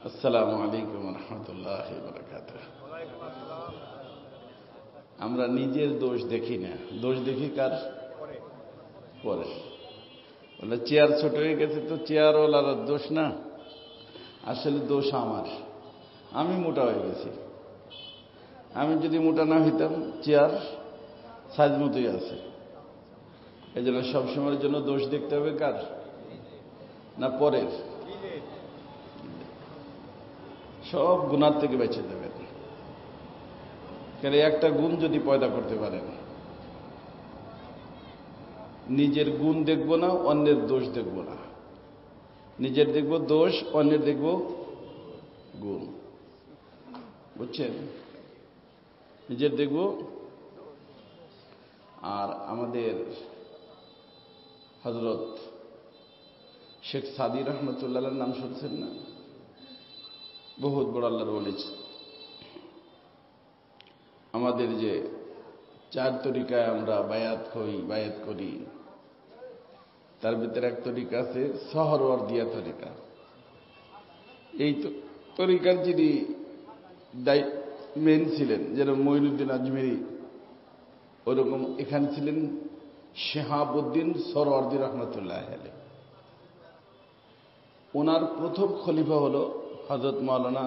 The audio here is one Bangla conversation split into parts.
আসসালামু আলাইকুম রহমতুল্লাহি ওয়া বারাকাতুহু। আমরা নিজের দোষ দেখি না, দোষ দেখি কার? পরে। বলে চেয়ার ছোট হয়ে গেছে তো চেয়ারওয়ালার দোষ না, আসলে দোষ আমার। আমি মোটা হয়ে গেছি। আমি যদি মোটা না হইতাম চেয়ার সাইজ মতোই আছে। এই জন্য সবসময়ের জন্য দোষ দেখতে হবে কার? না পরের? সব গুনার থেকে বেঁচে যাবেন। কেন একটা গুণ যদি পয়দা করতে পারেন, নিজের গুণ দেখব না, অন্যের দোষ দেখব না। নিজের দেখব দোষ, অন্যের দেখব গুণ। বুঝছেন? নিজের দেখব। আর আমাদের হযরত শেখ সাদী রহমতুল্লাহর নাম শুনছেন না? বহুত বড় আল্লাহর ওলি। আমাদের যে চার তরিকায় আমরা বায়াত করি, তার ভিতরে এক তরিকা আছে সোহরাওয়ার্দিয়া তরিকা। এই তরিকার যিনি মেন ছিলেন, যেরকম মঈনুদ্দিন আজমেরি, ওরকম এখানে ছিলেন শিহাবুদ্দিন সোহরাওয়ার্দী রহমতুল্লাহ আলাইহি। ওনার প্রথম খলিফা হল হযরত মাওলানা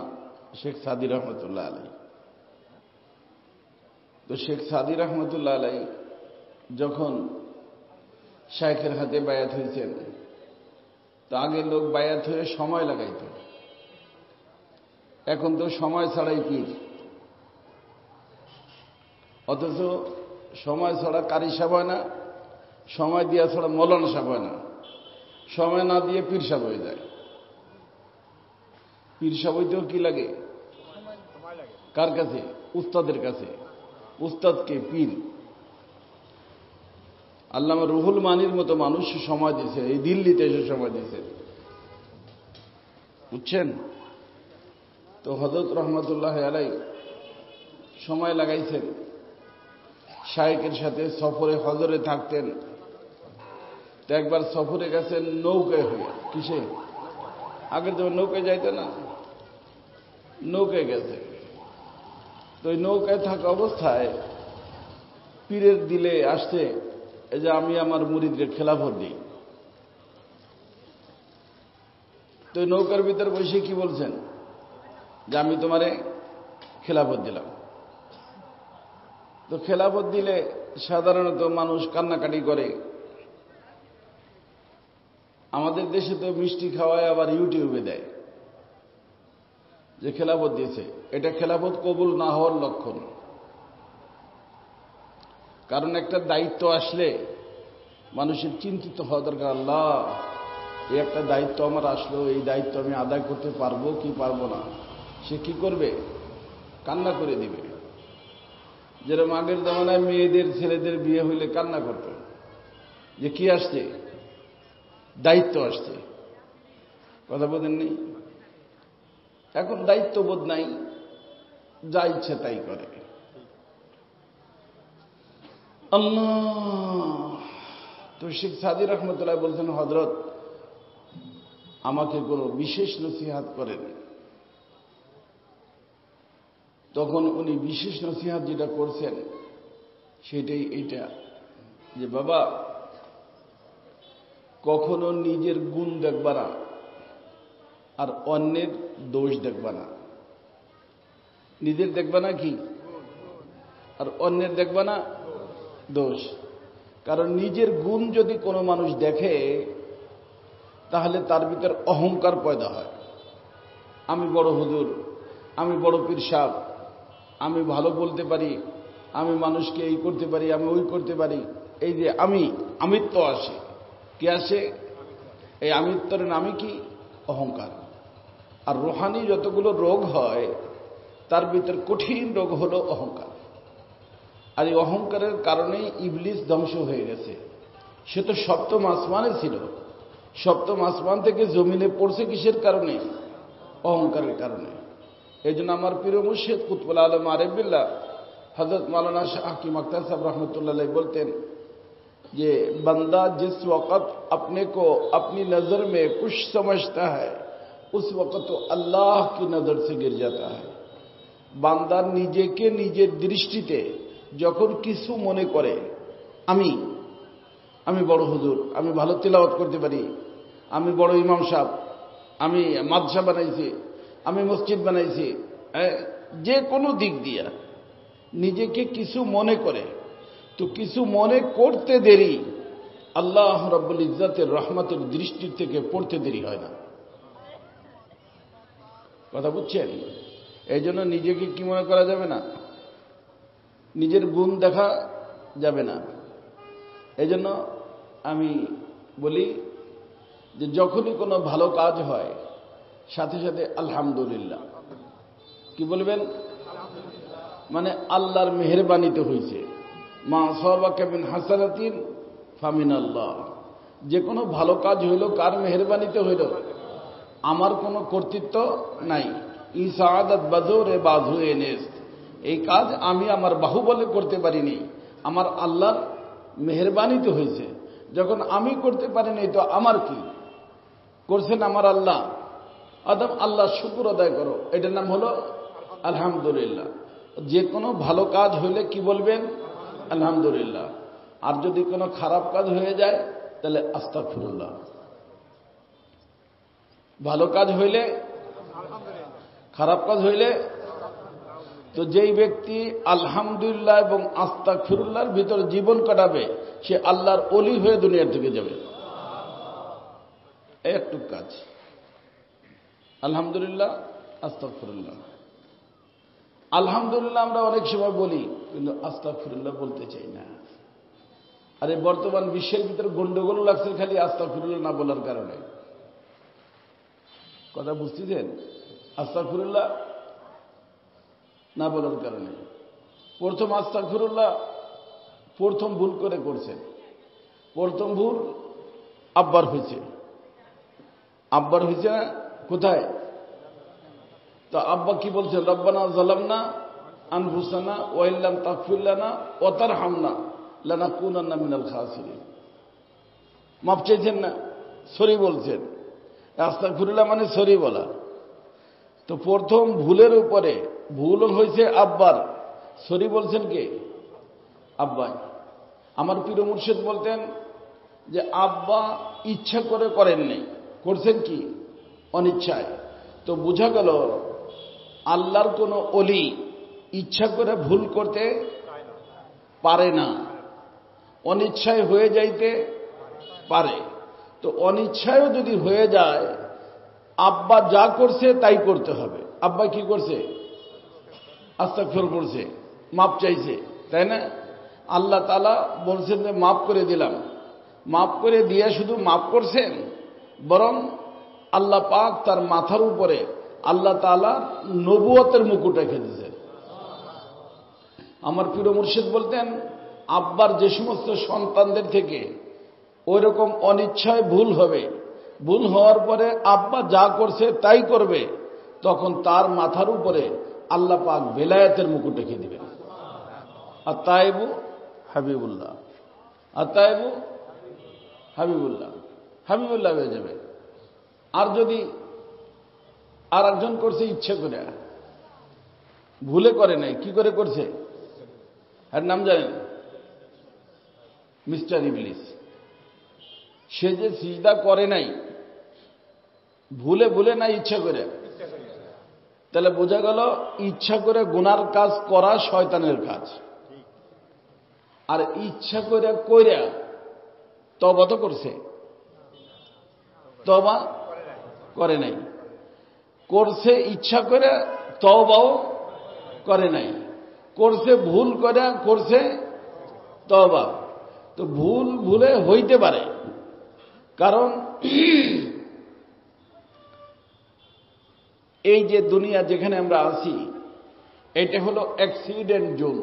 শেখ সাদী রহমতুল্লাহ আলাইহি। তো শেখ সাদী রহমতুল্লাহ আলাইহি যখন শাইখের হাতে বায়াত হয়েছেন, তো আগে লোক বায়াত হয়ে সময় লাগাইত, এখন তো সময় ছাড়াই পীর। অথচ সময় ছাড়া কারি সাহেব হয় না, সময় দিয়া ছাড়া মৌলানা সাহেব হয় না, সময় না দিয়ে পীর সাহেব হয়ে যায়। পীর সাহেব হইতেও কি লাগে? কার কাছে? উস্তাদের কাছে। উস্তাদকে পীর। আল্লামা রুহুল মানির মতো মানুষ সময় দিয়েছে, এই দিল্লিতে এসে সময় দিয়েছে। বুঝছেন? তো হযরত রহমতুল্লাহ আলাইহি সময় লাগাইছেন। শাইখের সাথে সফরে হজরে থাকতেন। তো একবার সফরে গেছেন নৌকায় হইয়া। কিসে? আগের তো নৌকায় যাইতে না, নৌকায় গেছে। তো ওই নৌকায় থাকা অবস্থায় পীরের দিলে আসছে এই যে আমি আমার মুরিদকে খেলাফত দিই। তো নৌকার ভিতর বসে কি বলছেন? যে আমি তোমারে খেলাফত দিলাম। তো খেলাফত দিলে সাধারণত মানুষ কান্নাকাটি করে। আমাদের দেশে তো মিষ্টি খাওয়ায় আবার ইউটিউবে দেয় যে খেলাফত দিয়েছে। এটা খেলাফত কবুল না হওয়ার লক্ষণ। কারণ একটা দায়িত্ব আসলে মানুষের চিন্তিত হওয়া দরকার, আল্লাহ এই একটা দায়িত্ব আমার আসলো, এই দায়িত্ব আমি আদায় করতে পারবো কি পারবো না। সে কি করবে? কান্না করে দিবে। যেরকম আগের জামানায় মেয়েদের ছেলেদের বিয়ে হইলে কান্না করত যে কি আসছে? দায়িত্ব আসছে। কথা বলেননি? এখন দায়িত্ববোধ নাই, যা ইচ্ছে তাই করে। আল্লাহ। তো শেখ সাদী রহমতুল্লাহ বলছেন, হযরত আমাকে কোনো বিশেষ নসিহত করেন। তখন উনি বিশেষ নসিহত যেটা করছেন সেটাই এইটা, যে বাবা কখনো নিজের গুণ দেখবা না, আর অন্যের দোষ দেখবা না। নিজের দেখবা না কি, আর অন্যের দেখবা না দোষ। কারণ নিজের গুণ যদি কোনো মানুষ দেখে তাহলে তার ভিতর অহংকার পয়দা হয়। আমি বড় হুজুর, আমি বড় পীর সাহেব, আমি ভালো বলতে পারি, আমি মানুষকে এই করতে পারি, আমি ওই করতে পারি। এই যে আমিত্ব আসে। কি আসে? এই আমিত্বের নামই কি? অহংকার। আর রুহানি যতগুলো রোগ হয় তার ভিতর কঠিন রোগ হলো অহংকার। আর এই অহংকারের কারণেই ইবলিস ধ্বংস হয়ে গেছে। সে তো সপ্তম আসমানে ছিল, সপ্তম আসমান থেকে জমিনে পড়ছে কিসের কারণে? অহংকারের কারণে। এই জন্য আমার প্রিয় মুর্শিদ কুতুবুল আলম আরিফ বিল্লাহ হযরত মাওলানা শাহ হাকিম আখতার সাহেব রহমতুল্লাহ আলাইহি বলতেন যে बंदा जिस वक़्त अपने को अपनी नजर में कुछ समझता है उस वक्त तो अल्लाह की नजर से गिर जाता है। বান্দা নিজেকে নিজের দৃষ্টিতে যখন কিছু মনে করে আমি বড় হুজুর, আমি ভালো তিলাওয়াত করতে পারি, আমি বড় ইমাম সাহেব, আমি মাদ্রাসা বানাইছি, আমি মসজিদ বানাইছি, যে কোনো দিক দিয়া নিজেকে কিছু মনে করে, তো কিছু মনে করতে দেরি আল্লাহ রাব্বুল ইজ্জতের রহমতের দৃষ্টি থেকে পড়তে দেরি হয় না। কথা বুঝছেন? এই জন্য নিজেকে কি মনে করা যাবে না, নিজের গুণ দেখা যাবে না। এই জন্য আমি বলি যে যখনই কোনো ভালো কাজ হয় সাথে সাথে আলহামদুলিল্লাহ কি বলবেন, মানে আল্লাহর মেহেরবানিতে হয়েছে। মা আসাবাকা মিন হাসানাতিন ফামিন আল্লাহ, যে কোনো ভালো কাজ হইল কার মেহেরবানিতে হইল, আমার কোনো কর্তৃত্ব নাই। ইসাআদাত বাজুরে বাজু এনেস, এই কাজ আমি আমার বাহুবলে করতে পারিনি, আমার আল্লাহর মেহেরবানিতে হয়েছে। যখন আমি করতে পারিনি তো আমার কি করছেন আমার আল্লাহ। আদম আল্লাহ শুকর আদায় করো, এটার নাম হলো আলহামদুলিল্লাহ। যে কোনো ভালো কাজ হইলে কি বলবেন, আলহামদুলিল্লাহ। আর যদি কোনো খারাপ কাজ হয়ে যায় তাহলে আস্তাগফিরুল্লাহ। ভালো কাজ হইলে, খারাপ কাজ হইলে, তো যেই ব্যক্তি আলহামদুলিল্লাহ এবং আস্তাগফিরুল্লাহর ভিতর জীবন কাটাবে সে আল্লাহর ওলি হয়ে দুনিয়ার থেকে যাবে। এই একটু কাজ, আলহামদুলিল্লাহ আস্তাগফিরুল্লাহ। আলহামদুলিল্লাহ আমরা অনেক সময় বলি, কিন্তু আস্তাগফিরুল্লাহ বলতে চাই না। আরে বর্তমান বিশ্বের ভিতরে গন্ডগোল লাগছে খালি আস্তাগফিরুল্লাহ না বলার কারণে। কথা বুঝতেছেন? আস্তাগফিরুল্লাহ না বলার কারণে। প্রথম আস্তাগফিরুল্লাহ প্রথম ভুল করে করছেন। প্রথম ভুল আব্বার হয়েছে, আব্বার হয়েছে না কোথায়? তো আব্বা কি বলছে, রব্বানা যালামনা আনফুসানা ওয়া ইল্লাম তাগফির লানা ওয়া তারহামনা লানাকুনান্না মিনাল খাসিরিন। মাপ চাইছেন না, সরি বলছেন। আস্তাগফিরুল্লাহ মানে সরি বলা। তো প্রথম ভুলের উপরে ভুল হয়েছে আব্বার, সরি বলছেন কে? আব্বাই। আমার পীর মুর্শিদ বলতেন যে আব্বা ইচ্ছা করে করেন নাই, করছেন কি অনিচ্ছায়। তো বোঝা গেল আল্লাহর কোনো ওলি ইচ্ছা করে ভুল করতে পারে না, অনিচ্ছায় হয়ে যাইতে পারে। তো অনিচ্ছায়ও যদি হয়ে যায়, আব্বা যা করছে তাই করতে হবে। আব্বা কি করছে? আস্তাগফির করছে, মাপ চাইছে, তাই না? আল্লাহ তাআলা বলছেন যে মাফ করে দিলাম। মাফ করে দিয়ে শুধু মাফ করছেন, বরং আল্লাহ পাক তার মাথার উপরে আল্লাহ তাআলা নবুয়তের মুকুট রেখে দিয়েছেন। আমার পীর মুর্শিদ বলতেন আব্বার যে সমস্ত সন্তানদের থেকে ওই রকম অনিচ্ছায় ভুল হবে, ভুল হওয়ার পরে আব্বা যা করছে তাই করবে, তখন তার মাথার উপরে আল্লাহ পাক বেলায়েতের মুকুট রেখে দিবেন। আতায়েবু হাবিবুল্লাহ, আতায়েবু হাবিবুল্লাহ, হাবিবুল্লাহ হয়ে যাবে। আর যদি আর একজন করছে ইচ্ছে করে, ভুলে করে নাই, কি করে করছে? এর নাম জানেন? মিস্টার ইবলিস। সে যে সিজদা করে নাই, ভুলে ভুলে নাই, ইচ্ছা করে। তাহলে বোঝা গেল ইচ্ছা করে গুনার কাজ করা শয়তানের কাজ। আর ইচ্ছা করে কইরা তওবা তো করছে, তওবা করে নাই। করছে ইচ্ছা করে, তওবাও করে নাই। করছে ভুল করে, করছে তওবা। তো ভুল ভুলে হইতে পারে, কারণ এই যে দুনিয়া যেখানে আমরা আছি এটা হলো অ্যাক্সিডেন্ট জোন।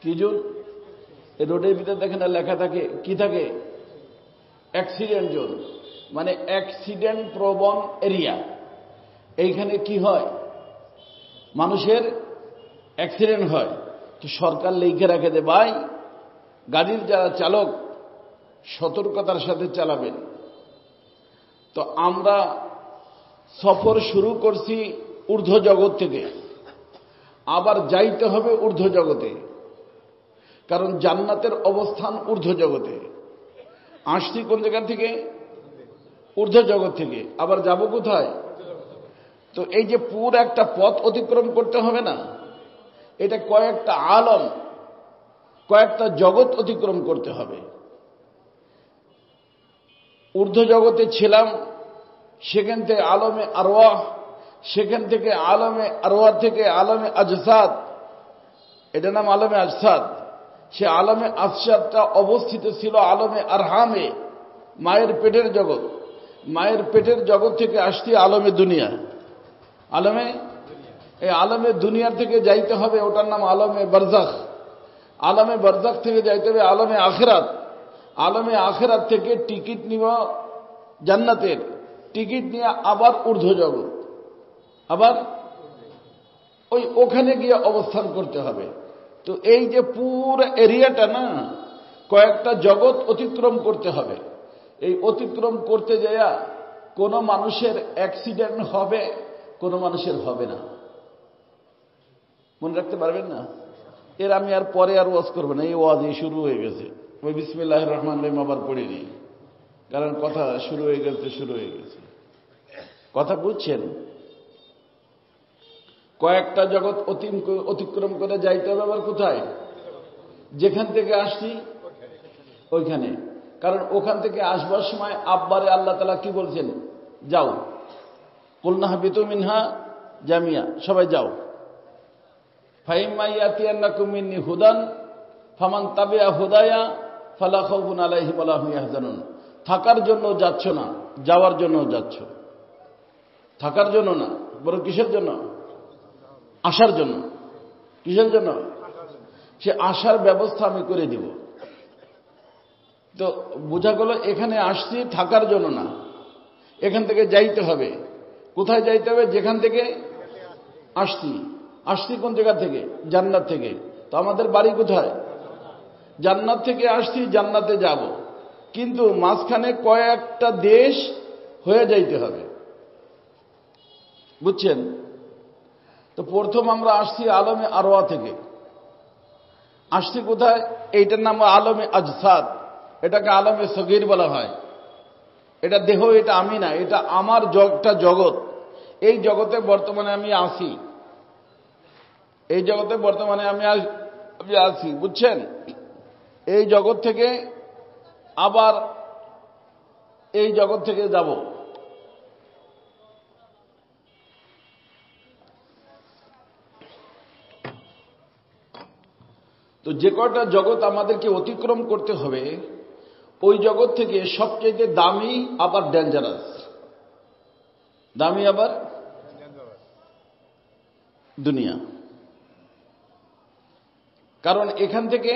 কি জোন? রোডের ভিতরে দেখেন লেখা থাকে, কি থাকে? অ্যাক্সিডেন্ট জোন, মানে অ্যাক্সিডেন্ট প্রবণ এরিয়া। এইখানে কি হয়? মানুষের অ্যাক্সিডেন্ট হয়। তো সরকার লিখে রাখে যে ভাই গাড়ির যারা চালক সতর্কতার সাথে চালাবেন। তো আমরা সফর শুরু করছি ঊর্ধ্ব জগৎ থেকে, আবার যাইতে হবে ঊর্ধ্ব জগতে, কারণ জান্নাতের অবস্থান ঊর্ধ্ব জগতে। আসছি কোন জায়গা থেকে? ঊর্ধ্ব জগৎ থেকে। আবার যাব কোথায়? তো এই যে পুরো একটা পথ অতিক্রম করতে হবে না, এটা কয়েকটা আলম, কয়েকটা জগৎ অতিক্রম করতে হবে। ঊর্ধ্ব জগতে ছিলাম, সেখান থেকে আলমে আরওয়াহ, সেখান থেকে আলমে আরওয়াহ থেকে আলমে আজসাদ, এটা নাম আলমে আজসাদ। সে আলমে আজসাদটা অবস্থিত ছিল আলমে আরহামে, মায়ের পেটের জগৎ। মায়ের পেটের জগৎ থেকে আসছি আলমে দুনিয়া। আলমে এই আলমে দুনিয়া থেকে যাইতে হবে, ওটার নাম আলমে বারজাখ। আলমে বারজাখ থেকে যাইতে হবে আলমে আখিরাত। আলমে আখিরাত থেকে টিকিট নিব জান্নাতের, টিকিট নিয়ে আবার ঊর্ধ্ব জগৎ, আবার ওখানে গিয়ে অবস্থান করতে হবে। তো এই যে পুরো এরিয়াটা না, কয়েকটা জগৎ অতিক্রম করতে হবে। এই অতিক্রম করতে যাইয়া কোনো মানুষের অ্যাক্সিডেন্ট হবে, কোনো মানুষের হবে না। মনে রাখতে পারবেন না? এর আমি আর পরে আর ওয়াজ করবো না, এই ওয়াজ শুরু হয়ে গেছে। ওই বিসমিল্লাহির রহমানির রহিম আবার পড়িনি, কারণ কথা শুরু হয়ে গেছে। কথা বুঝছেন? কয়েকটা জগৎ অতিক্রম করে যাইতে হবে আবার কোথায়? যেখান থেকে আসছি ওইখানে। কারণ ওখান থেকে আসবার সময় আব্বারে আল্লাহ তাআলা কি বলছেন? যাও, কুলনা হাবিতু মিনহা জামিয়া, সবাই যাও। ফাইম্মা ইয়াতিয়ান্নাকুম মিন্নি হুদান ফামান তাবিআ হুদায়া ফালা খাউফুন আলাইহিম ওয়া লা হুম ইয়াহজানুন। থাকার জন্য যাচ্ছ না, যাওয়ার জন্য যাচ্ছ। থাকার জন্য না, বরং কিসের জন্য? আসার জন্য। কিসের জন্য? সে আসার ব্যবস্থা আমি করে দিব। তো বোঝা গেল এখানে আসছি থাকার জন্য না, এখান থেকে যাইতে হবে। কোথায় যাইতে হবে? যেখান থেকে আসছি। আসছি কোন জায়গা থেকে? জান্নাত থেকে। তো আমাদের বাড়ি কোথায়? জান্নাত থেকে আসছি, জান্নাতে যাব, কিন্তু মাঝখানে কয়েকটা দেশ হয়ে যাইতে হবে। বুঝছেন? তো প্রথম আমরা আসছি আলমে আরওয়াহ থেকে। আসছি কোথায়? এইটার নাম আলমে আজসাদ, এটাকে আলমে সগীর বলা হয়। এটা দেহ, এটা আমি না, এটা আমার একটা জগৎ। এই জগতে বর্তমানে আমি আছি, এই জগতে বর্তমানে আমি আছি। বুঝছেন? এই জগৎ থেকে আবার এই জগৎ থেকে যাব। তো যে কয়টা জগৎ আমাদেরকে অতিক্রম করতে হবে, ওই জগৎ থেকে সবচেয়ে দামি আবার ডেঞ্জারাস। দামি আবার দুনিয়া। কারণ এখান থেকে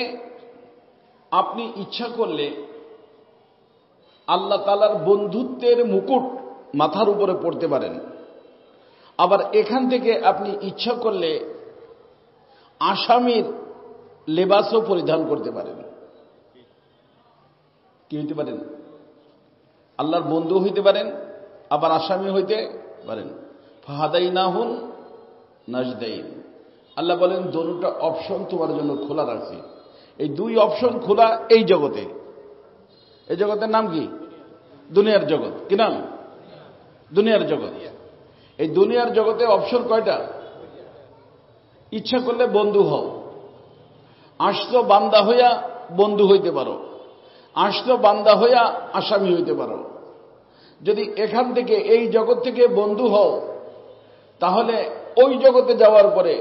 আপনি ইচ্ছা করলে আল্লাহ তাআলার বন্ধুত্বের মুকুট মাথার উপরে পড়তে পারেন। আবার এখান থেকে আপনি ইচ্ছা করলে আসামির লেবাসও পরিধান করতে পারেন। কি হইতে পারেন? আল্লাহর বন্ধু হইতে পারেন, আবার আসামি হইতে পারেন। ফাহাদাইনাহুন নাজদাইন। আল্লাহ বলেন দুটো অপশন তোমার জন্য খোলা রাখছি। এই দুই অপশন খোলা এই জগতে। এই জগতের নাম কি? দুনিয়ার জগৎ। কি নাম? দুনিয়ার জগৎ। এই দুনিয়ার জগতে অপশন কয়টা? ইচ্ছা করলে বন্ধু হও। আসতো বান্দা হইয়া বন্ধু হইতে পারো, আসতো বান্দা হইয়া আসামি হইতে পারো। যদি এখান থেকে এই জগৎ থেকে বন্ধু হও, তাহলে ওই জগতে যাওয়ার পরে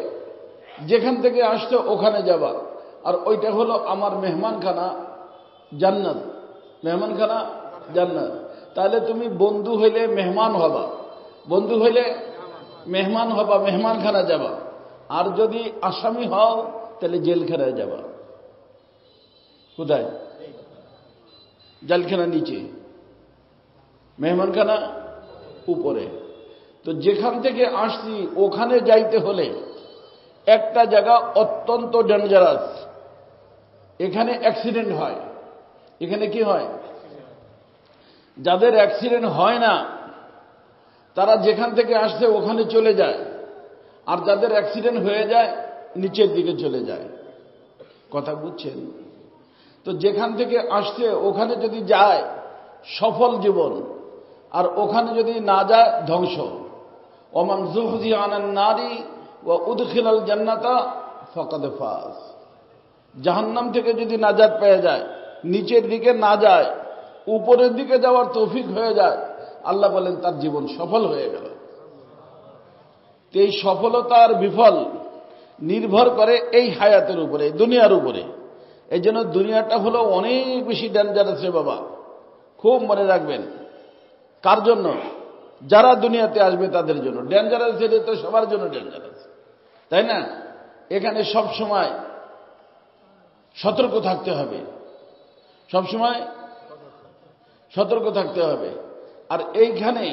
যেখান থেকে আসতো ওখানে যাবা। আর ওইটা হলো আমার মেহমানখানা জান্নাত। মেহমানখানা জান্নাত। তাহলে তুমি বন্ধু হইলে মেহমান হবা, বন্ধু হইলে মেহমান হবা, মেহমানখানা যাবা। আর যদি আসামি হও তাহলে জেলখানায় যাবা। কোথায়? জেলখানা নিচে, মেহমানখানা উপরে। তো যেখান থেকে আসছি ওখানে যাইতে হলে একটা জায়গা অত্যন্ত ডেঞ্জারাস। এখানে অ্যাক্সিডেন্ট হয়। এখানে কি হয়? যাদের অ্যাক্সিডেন্ট হয় না তারা যেখান থেকে আসছে ওখানে চলে যায়, আর যাদের অ্যাক্সিডেন্ট হয়ে যায় নিচের দিকে চলে যায়। কথা বুঝছেন? তো যেখান থেকে আসছে ওখানে যদি যায় সফল জীবন, আর ওখানে যদি না যায় ধ্বংস। ওমান যুহজিহা আনান নারি ওয়া উদখিলাল জান্নাতা ফাকাদ ফাজ। জাহান্নাম থেকে যদি নাজাত পেয়ে যায়, নিচের দিকে না যায়, উপরের দিকে যাওয়ার তৌফিক হয়ে যায়, আল্লাহ বলেন তার জীবন সফল হয়ে গেল। এই সফলতার বিফল নির্ভর করে এই হায়াতের উপরে, দুনিয়ার উপরে। এই জন্য দুনিয়াটা হলো অনেক বেশি ডেঞ্জারাস রে বাবা, খুব মনে রাখবেন। কার জন্য? যারা দুনিয়াতে আসবে তাদের জন্য ডেঞ্জারাস। এটা তো সবার জন্য ডেঞ্জারাস, তাই না? এখানে সব সময় সতর্ক থাকতে হবে, সব সময় সতর্ক থাকতে হবে। আর এইখানে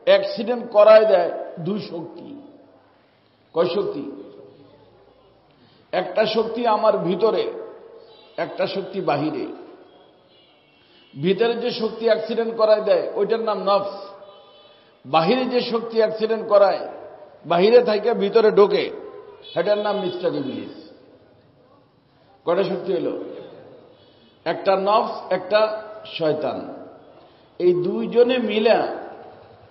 অ্যাক্সিডেন্ট করায় দেয় দুই শক্তি। কয় শক্তি? একটা শক্তি আমার ভিতরে, একটা শক্তি বাহিরে। ভিতরে যে শক্তি অ্যাক্সিডেন্ট করায় দেয় ওইটার নাম নফস। বাহিরে যে শক্তি অ্যাক্সিডেন্ট করায়, বাহিরে থেকে ভিতরে ঢোকে, সেটার নাম মিস্টার ইবলিস। কয়টা শক্তি হলো? একটা নফস, একটা শয়তান। এই দুইজনে মিলে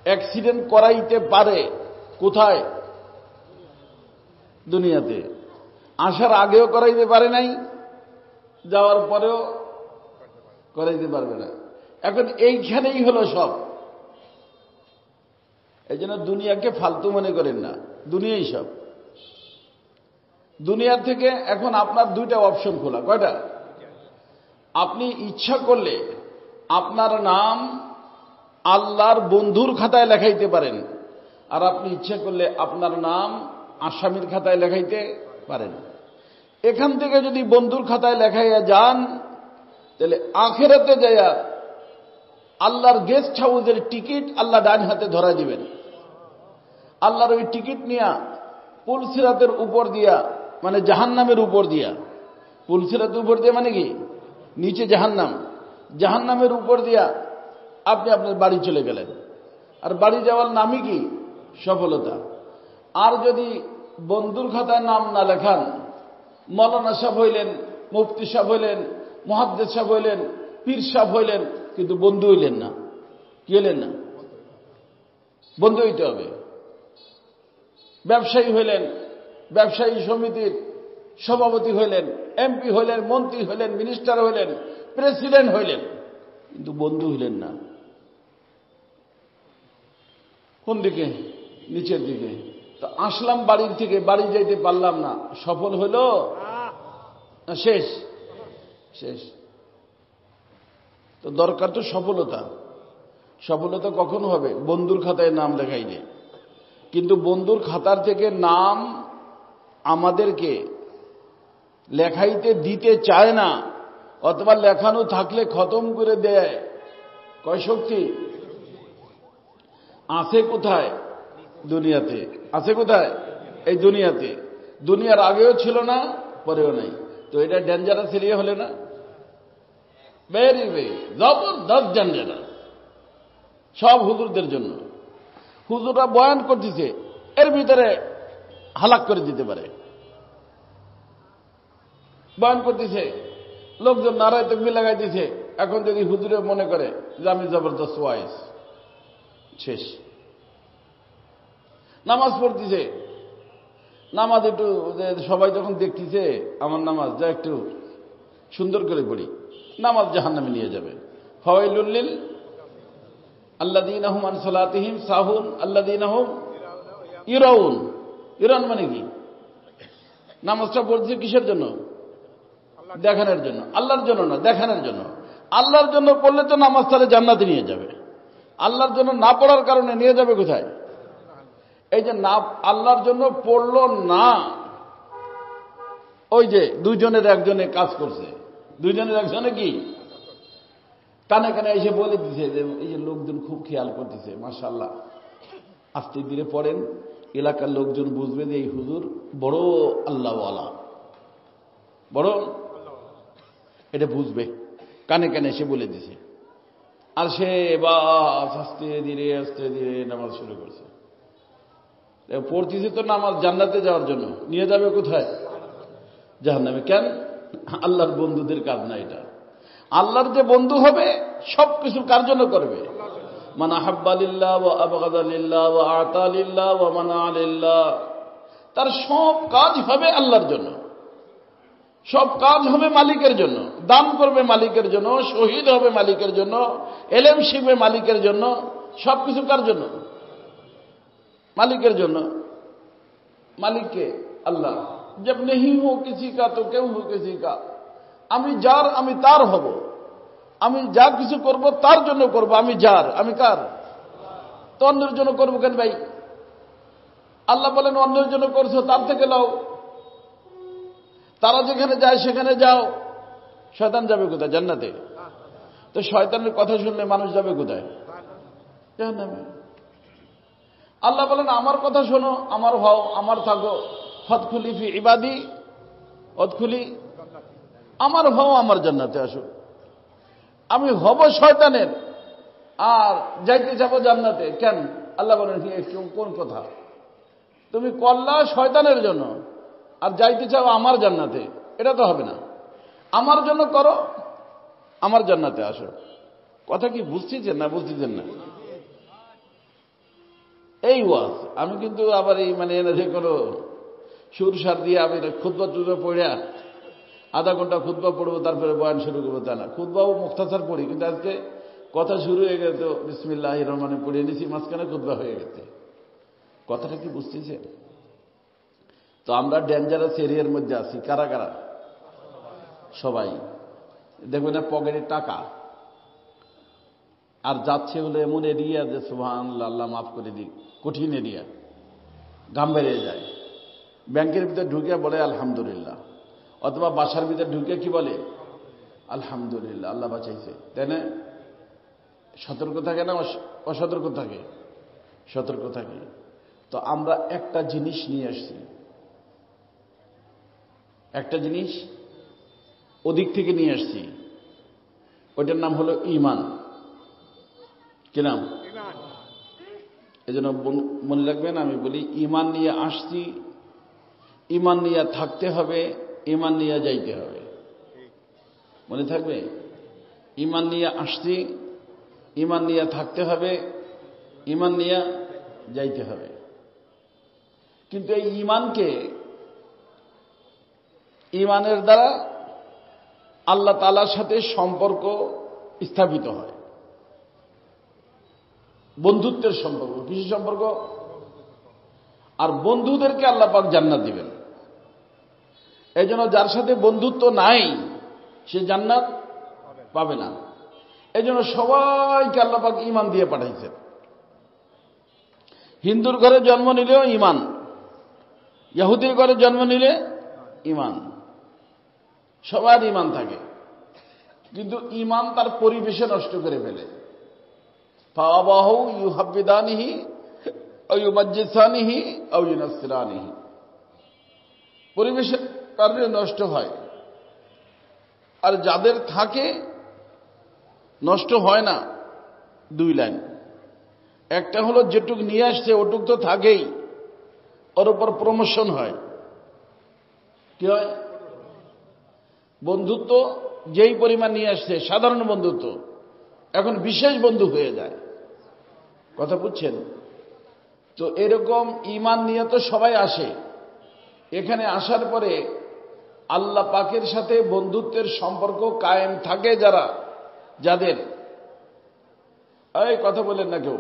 অ্যাক্সিডেন্ট করাইতে পারে। কোথায়? দুনিয়াতে। আসার আগেও করাইতে পারে নাই, যাওয়ার পরেও করাইতে পারবে না। এখন এইখানেই হলো সব। এই জন্য দুনিয়াকে ফালতু মনে করেন না, দুনিয়াই সব। দুনিয়া থেকে এখন আপনার দুইটা অপশন খোলা। কয়টা? আপনি ইচ্ছা করলে আপনার নাম আল্লাহর বন্ধুর খাতায় লেখাইতে পারেন, আর আপনি ইচ্ছা করলে আপনার নাম আসামির খাতায় লেখাইতে পারেন। এখান থেকে যদি বন্ধুর খাতায় লেখাইয়া যান, তাহলে আখেরাতে যাইয়া আল্লাহর গেস্ট হাউসের টিকিট আল্লাহ ডান হাতে ধরা দিবেন। আল্লাহর ওই টিকিট নিয়া পুলসিরাতের উপর দিয়া, মানে জাহান্নামের উপর দিয়া, পুলসিরাতের উপর দিয়া মানে কি? নিচে জাহান্নাম, জাহান্নামের উপর দিয়া আপনি আপনার বাড়ি চলে গেলেন। আর বাড়ি যাওয়ার নামই কি? সফলতা। আর যদি বন্ধুর খাতায় নাম না লেখান, মৌলানা সাহেব হইলেন, মুফতি সাহেব হইলেন, মুহাদ্দিস সাহেব হইলেন, পীর সাহেব হইলেন, কিন্তু বন্ধু হইলেন না। কি হইলেন না? বন্ধু হইতে হবে। ব্যবসায়ী হইলেন, ব্যবসায়ী সমিতির সভাপতি হইলেন, এমপি হইলেন, মন্ত্রী হইলেন, মিনিস্টার হইলেন, প্রেসিডেন্ট হইলেন, কিন্তু বন্ধু হইলেন না। কোন দিকে? নিচের দিকে। তো আসলাম বাড়ির থেকে, বাড়ি যাইতে পারলাম না, সফল হইল না শেষ? শেষ। তো দরকার তো সফলতা। সফলতা কখন হবে? বন্ধুর খাতায় নাম লেখাইলে। কিন্তু বন্ধুর খাতার থেকে নাম আমাদেরকে লেখাইতে দিতে চায় না, অথবা লেখানো থাকলে খতম করে দেয়। কয় শক্তি? আছে কোথায়? দুনিয়াতে। আছে কোথায়? এই দুনিয়াতে। দুনিয়ার আগেও ছিল না, পরেও নাই। তো এটা ডেঞ্জারাস এরিয়া হলে না? ভেরি ভেরি জবরদস্ত ডেঞ্জারাস। সব হুজুরদের জন্য। হুজুররা বয়ান করতেছে, এর ভিতরে হালাক করে দিতে পারে। বয়ান করতেছে, লোকজন নারায় তাকবীর লাগাইতেছে। এখন যদি হুজুরে মনে করে যে আমি জবরদস্ত ওয়াইজ, শেষ। নামাজ পড়তেছে, নামাজ একটু সবাই যখন দেখতেছে আমার নামাজ যা একটু সুন্দর করে পড়ি, নামাজ জাহান্নামে নিয়ে যাবে। ফাওয়াইলুল লিল আল্লাযীনা হুম আন সালাতিহিম সাহুন আল্লাযীনা হুম ইরাউন। ইরান মানে কি? নামাজটা পড়ছে কিসের জন্য? দেখানোর জন্য। আল্লাহর জন্য না, দেখানোর জন্য। আল্লাহর জন্য পড়লে তো নামাজ তাহলে জান্নাতে নিয়ে যাবে। আল্লাহর জন্য না পড়ার কারণে নিয়ে যাবে কোথায়? এই যে না আল্লাহর জন্য পড়ল না, ওই যে দুইজনের একজনে কাজ করছে, দুইজনের একজনে কি কানে কানে এসে বলে দিছে যে এই যে লোকজন খুব খেয়াল করতেছে, মাশাআল্লাহ, আস্তে ধীরে পড়েন, এলাকার লোকজন বুঝবে যে এই হুজুর বড় আল্লাহওয়ালা, বড়, এটা বুঝবে। কানে কানে এসে বলে দিছে। আর সে বাস আস্তে ধীরে নামাজ শুরু করছে। পড়তেছে তো নামাজ জান্নাতে যাওয়ার জন্য, নিয়ে যাবে কোথায়? জাহান্নামে। কেন? আল্লাহর বন্ধুদের কাজ না এটা। আল্লাহর যে বন্ধু হবে সবকিছু কার জন্য করবে? মান আহাব্বা লিল্লাহ ওয়া আবগাদা লিল্লাহ ওয়া আতা লিল্লাহ ওয়া মানা লিল্লাহ, তার সব কাজ হবে আল্লাহর জন্য, সব কাজ হবে মালিকের জন্য, দান করবে মালিকের জন্য, শহীদ হবে মালিকের জন্য, এলেম শিখবে মালিকের জন্য, সবকিছু কার জন্য? মালিকের জন্য। মালিককে আল্লাহ। जब नहीं हो किसी का तो क्यों हो किसी का, আমি যার আমি তার হব, আমি যা কিছু করব তার জন্য করব, আমি যার আমি কার? তো অন্যের জন্য করবো কেন ভাই? আল্লাহ বলেন অন্যের জন্য করছো তার থেকে নাও, তারা যেখানে যায় সেখানে যাও। শয়তান যাবে কোথায়? জান্নাতে। তো শয়তানের কথা শুনলে মানুষ যাবে কোথায়? জাহান্নামে। আল্লাহ বলেন আমার কথা শোনো, আমার হও, আমার থাকো, ফদখুলি ফি ইবাদি অদখুলি, আমার হও, আমার জান্নাতে আসো। আমি হব শয়তানের আর যাইতে যাবো জান্নাতে। কেন? আল্লাহ বলেন কোন কথা? তুমি করলা শয়তানের জন্য আর যাইতে চাও আমার জান্নাতে, এটা তো হবে না। আমার জন্য করো, আমার জান্নাতে আসো। কথা কি বুঝতেছেন না? বুঝতেছেন না? এই ওয়াজ আমি কিন্তু আবার এই মানে যে কোনো সুর সার দিয়ে আমি খুতবা টুতবা পড়ে আধা ঘন্টা খুতবা পড়বো তারপরে বয়ান শুরু করবো তা না। খুতবাও মুখতাসার পড়ি, কিন্তু আজকে কথা শুরু হয়ে গেছে বিসমিল্লাহির রহমানে পড়িয়ে নিছি, মাঝখানে খুতবা হয়ে গেছে। কথাটা কি বুঝতেছে? তো আমরা ডেঞ্জারাস এরিয়ার মধ্যে আছি। কারা কারা? সবাই। দেখবেন না পকেটে টাকা আর যাচ্ছে হলো এমন এরিয়া যে সুবহানাল্লাহ, আল্লাহ মাফ করে দিক, কঠিন এরিয়া, ঘাম বেরিয়ে যায়। ব্যাংকের ভিতরে ঢুকে বলে আলহামদুলিল্লাহ, অথবা বাসার ভিতরে ঢুকে কি বলে? আলহামদুলিল্লাহ, আল্লাহ বাঁচাইছে। তাই না? সতর্ক থাকে না অসতর্ক থাকে? সতর্ক থাকে। তো আমরা একটা জিনিস নিয়ে আসছি, একটা জিনিস ওদিক থেকে নিয়ে আসছি, ওইটার নাম হলো ঈমান। কি নাম? এই জন্য মনে রাখবেন, আমি বলি ঈমান নিয়ে আসছি, ঈমান নিয়ে থাকতে হবে, ঈমান নিয়ে যাইতে হবে। মনে থাকবে? ঈমান নিয়ে আসছি, ঈমান নিয়ে থাকতে হবে, ঈমান নিয়ে যাইতে হবে। কিন্তু এই ঈমানকে, ঈমানের দ্বারা আল্লাহ তাআলার সাথে সম্পর্ক স্থাপিত হয়, বন্ধুত্বের সম্পর্ক। কিসের সম্পর্ক? আর বন্ধুদেরকে আল্লাহ পাক জান্নাত দিবেন। এই জন্য যার সাথে বন্ধুত্ব নাই সে জান্নাত পাবে না। এই জন্য সবাইকে আল্লাহ পাক ঈমান দিয়ে পাঠাইছেন। হিন্দুর ঘরে জন্ম নিলেও ঈমান, ইহুদির ঘরে জন্ম নিলে ঈমান, সবার ঈমান থাকে। কিন্তু ঈমান তার পরিবেশে নষ্ট করে ফেলে। ফাআবাহু ইউহাব্বিদানিহি আও ইউমাজ্জিসানিহি আও ইউনাসসিরানিহি, পরিবেশের কারণে নষ্ট হয়। আর যাদের থাকে নষ্ট হয় না। দুই লাইন। একটা হলো যেটুক নিয়ে আসছে ওটুক তো থাকেই, ওর উপর প্রমোশন হয়। কি হয়? বন্ধুত্ব যেই পরিমাণ নিয়ে আসছে, সাধারণ বন্ধুত্ব এখন বিশেষ বন্ধু হয়ে যায়। কথা বুঝছেন? তো এরকম ঈমান নিয়ে তো সবাই আসে। এখানে আসার পরে আল্লাহ পাকের সাথে বন্ধুত্বের সম্পর্ক কায়েম থাকে যাদের, এই কথা বলেন না কেউ,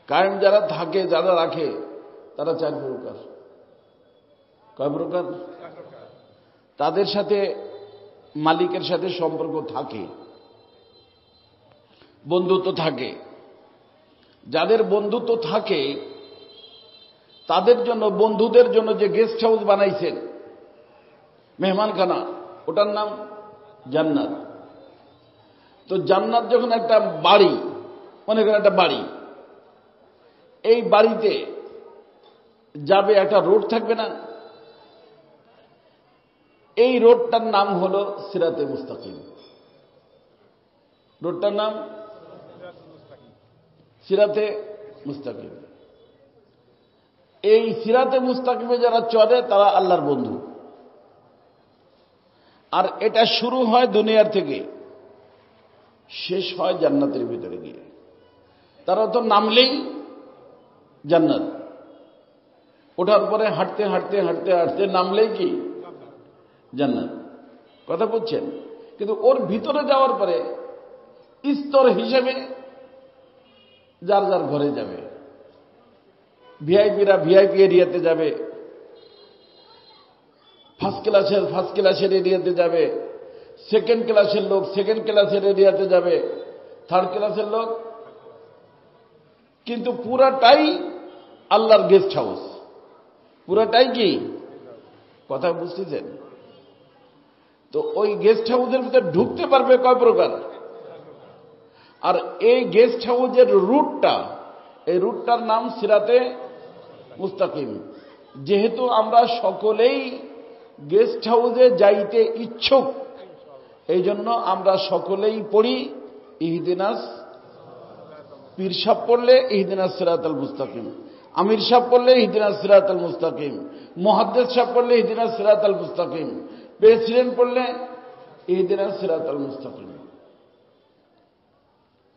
কায়েম যারা থাকে, যারা রাখে, তারা 4 প্রকার। কয় প্রকার? তাদের সাথে মালিকের সাথে সম্পর্ক থাকে, বন্ধুত্ব থাকে। যাদের বন্ধুত্ব থাকে তাদের জন্য, বন্ধুদের জন্য যে গেস্ট হাউস বানাইছেন, মেহমানখানা, ওটার নাম জান্নাত। তো জান্নাত যখন একটা বাড়ি, মনে করেন একটা বাড়ি, এই বাড়িতে যাবে একটা রোড থাকবে না? এই রোডটার নাম হলো সিরাতে মুস্তাকিম। রোডটার নাম সিরাতে মুস্তাকিম। এই সিরাতে মুস্তাকিমে যারা চলে তারা আল্লাহর বন্ধু। আর এটা শুরু হয় দুনিয়ার থেকে, শেষ হয় জান্নাতের ভিতরে গিয়ে। তারা তো নামলেই জান্নাত, ওঠার পরে হাঁটতে হাঁটতে হাঁটতে হাঁটতে নামলেই কি জান্নাত। কথা বুঝছেন? কিন্তু ওর ভিতরে যাওয়ার পরে স্তর হিসেবে যার যার ঘরে যাবে। ভিআইপিরা ভিআইপি এরিয়াতে যাবে, ফার্স্ট ক্লাসের এরিয়াতে যাবে, সেকেন্ড ক্লাসের লোক সেকেন্ড ক্লাসের এরিয়াতে যাবে, থার্ড ক্লাসের লোক। কিন্তু পুরাটাই আল্লাহর গেস্ট হাউস, পুরাটাই কি, কথা বুঝতেছেন? তো ওই গেস্ট হাউসের ভিতরে ঢুকতে পারবে কয় প্রকার? আর এই গেস্ট হাউসের রুটটা, এই রুটটার নাম সিরাতে মুস্তাকিম। যেহেতু আমরা সকলেই গেস্ট হাউসে যাইতে ইচ্ছুক, এই জন্য আমরা সকলেই পড়ি ইহদিনাস। পীর সাহেব পড়লে ইহদিনাস সিরাতাল মুস্তাকিম, আমির সাহেব পড়লে ইহদিনাস সিরাতাল মুস্তাকিম, মুহাদ্দিস সাহেব পড়লে ইহদিনাস সিরাতাল মুস্তাকিম, প্রেসিডেন্ট পড়লে ইহদিনাস সিরাতাল মুস্তাকিম।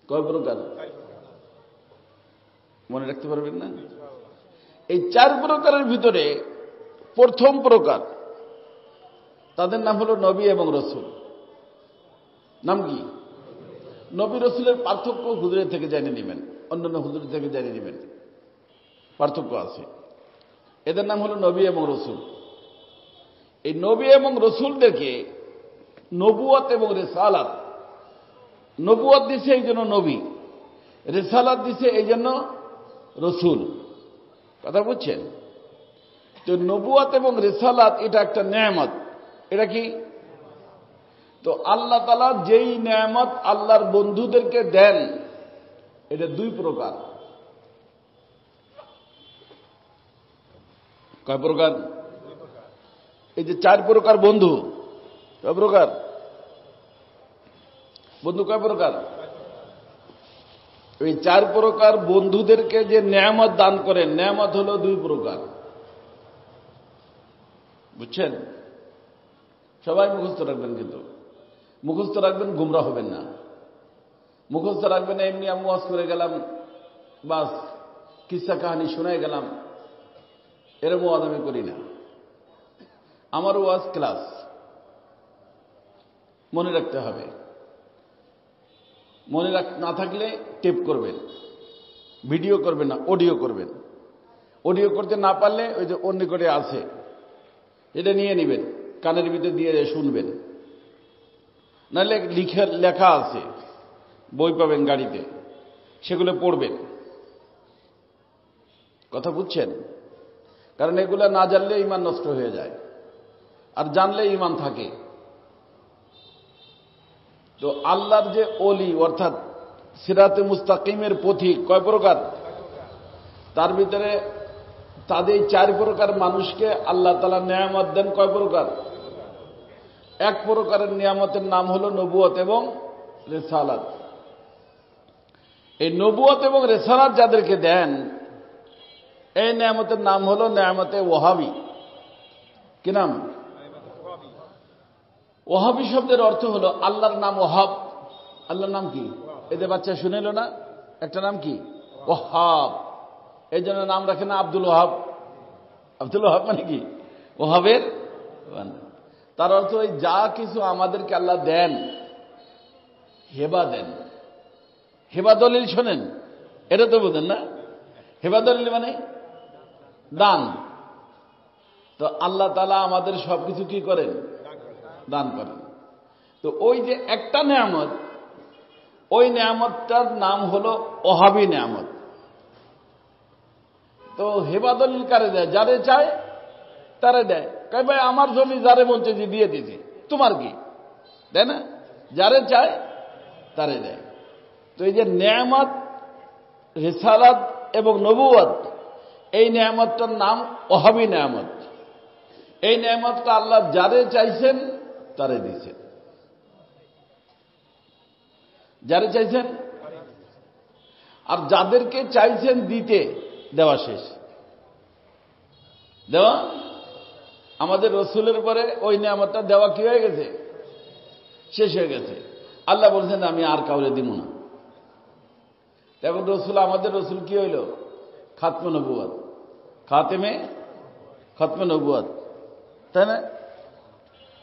কয় প্রকার মনে রাখতে পারবেন না? এই 4 প্রকারের ভিতরে প্রথম প্রকার, তাদের নাম হলো নবী এবং রসুল। নাম কি? নবী রসুলের পার্থক্য হুজুরের থেকে জেনে নেবেন, অন্যান্য হুজুরের থেকে জেনে নেবেন, পার্থক্য আছে। এদের নাম হলো নবী এবং রসুল। এই নবী এবং রসুলদেরকে নবুয়ত এবং রিসালাত, নবুয়ত দিছে এই জন্য নবী, রিসালাত দিছে এই জন্য রসুল। কথা বুঝছেন? তো নবুয়ত এবং রিসালাত এটা একটা নেয়ামত। এটা কি? তো আল্লাহ তাআলা যেই নেয়ামত আল্লাহর বন্ধুদেরকে দেন, এটা 2 প্রকার। কয় প্রকার? এই যে 4 প্রকার বন্ধু, কয় প্রকার বন্ধু? কয় প্রকার? এই 4 প্রকার বন্ধুদেরকে যে নেয়ামত দান করেন, নেয়ামত হলো 2 প্রকার। বুঝছেন? সবাই মুখস্থ রাখবেন, কিন্তু মুখস্থ রাখবেন, গুমরা হবেন না। মুখস্থ রাখবেন এমনি আমি ওয়াজ করে গেলাম, বাস কিসসা কাহিনী শোনায় গেলাম, এরকম ওয়াজ আমি করি না। আমার ওয়াজ ক্লাস, মনে রাখতে হবে। মনে না থাকলে টেপ করবেন, ভিডিও করবেন না, অডিও করবেন। অডিও করতে না পারলে ওই যে অন্য করে আছে, এটা নিয়ে নেবেন, কানের ভিতরে দিয়ে শুনবেন। নাহলে লেখা আছে, বই পাবেন গাড়িতে, সেগুলো পড়বেন। কথা বুঝছেন? কারণ এগুলো না জানলে ঈমান নষ্ট হয়ে যায়, আর জানলে ঈমান থাকে। তো আল্লাহর যে ওলি, অর্থাৎ সিরাতে মুস্তাকিমের পথিক, কয় প্রকার? তার ভিতরে তাদের 4 প্রকার মানুষকে আল্লাহ তাআলা নেয়ামত দেন। কয় প্রকার? 1 প্রকারের নিয়ামতের নাম হলো নবুয়ত এবং রিসালাত। এই নবুয়ত এবং রিসালাত যাদেরকে দেন, এই নিয়ামতের নাম হলো নিয়ামতে ওয়াহাবি। কি নাম? ওয়াহাবি শব্দের অর্থ হলো আল্লাহর নাম ওয়াহাব। আল্লাহর নাম কি? এদের বাচ্চা শুনেল না, একটা নাম কি? ওয়াহাব। এই জন্য নাম রাখে না আব্দুল ওয়াহাব। আব্দুল ওয়াহাব মানে কি? ওয়াহাবের। তার অর্থ ওই যা কিছু আমাদেরকে আল্লাহ দেন, হেবা দেন। হেবা দলিল শোনেন, এটা তো বোঝেন না? হেবা দলিল মানে দান। তো আল্লাহ তাআলা আমাদের সবকিছু কি করেন? দান করেন। তো ওই যে একটা নেয়ামত, ওই নেয়ামতটার নাম হলো ওয়াহাবি নেয়ামত। তো হেবা দলিল কারে দেয়? যারে চায় তারে দেয়। কয় ভাই আমার জমি যারে বলছে যে দিয়ে দিয়েছে, তোমার কি? দেয় না? যারে চায় তারে দেয়। তো এই যে নেয়ামত, রিসালাত এবং নবুয়ত, এই নেয়ামতটার নাম ওয়াহাবি নেয়ামত। এই নেয়ামতটা আল্লাহ যারে চাইছেন তারে দিয়েছেন। যারা চাইছেন, আর যাদেরকে চাইছেন দিতে, দেওয়া শেষ। দেওয়া আমাদের রসুলের পরে ওই নিয়ামতটা দেওয়া কি হয়ে গেছে? শেষ হয়ে গেছে। আল্লাহ বলছেন আমি আর কাউরে দিব না। এখন রসুল, আমাদের রসুল কি হইল? খাতমে নবুয়ত, খাতমে নবুয়ত, তাই না?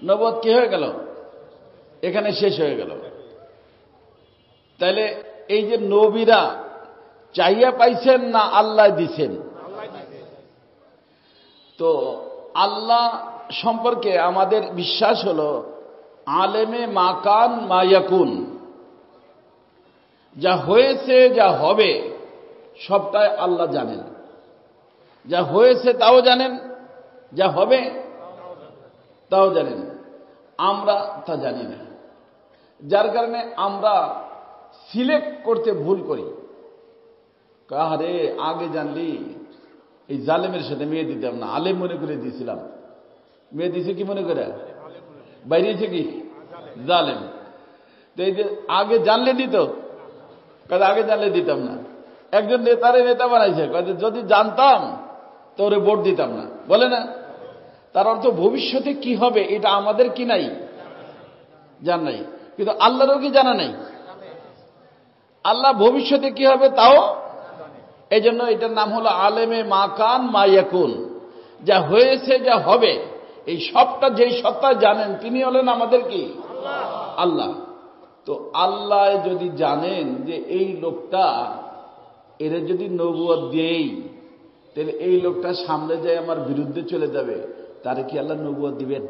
নবুয়ত কি হয়ে গেল? এখানে শেষ হয়ে গেল। তাইলে এই যে নবীরা চাইয়া পাইছেন না আল্লাহ দিছেন? তো আল্লাহ সম্পর্কে আমাদের বিশ্বাস হল আলেমে মাকান মায়াকুন, যা হয়েছে যা হবে সবটাই আল্লাহ জানেন। যা হয়েছে তাও জানেন, যা হবে তাও জানেন, আমরা তা জানি না। যার কারণে আমরা সিলেক্ট করতে ভুল করি। কাহারে আগে জানলি এই জালেমের সাথে মেয়ে দিতাম না, আলেম মনে করে দিয়েছিলাম। মেয়ে দিছে কি মনে করে? বাইরেছে কি? জালেম। তো এই যে আগে জানলে দিত, কাজে আগে জানলে দিতাম না। একজন নেতারে নেতা বানাইছে, কাজে যদি জানতাম তো ওরে ভোট দিতাম না, বলে না? তার অর্থ ভবিষ্যতে কি হবে এটা আমাদের কি নাই, জান নাই। কিন্তু আল্লাহরও কি জানা নাই? আল্লাহ ভবিষ্যতে কি হবে তাও। এই জন্য এটার নাম হলো আলেমে মাকান মায়াকুন, যা হয়েছে যা হবে এই সবটা যেই সত্তা জানেন তিনি হলেন আমাদের কি? আল্লাহ। তো আল্লাহ যদি জানেন যে এই লোকটা, এর যদি নবুয়ত দেই তাহলে এই লোকটা সামনে যায় আমার বিরুদ্ধে চলে যাবে, তারে কি আল্লাহ নবুয়ত দিবেন?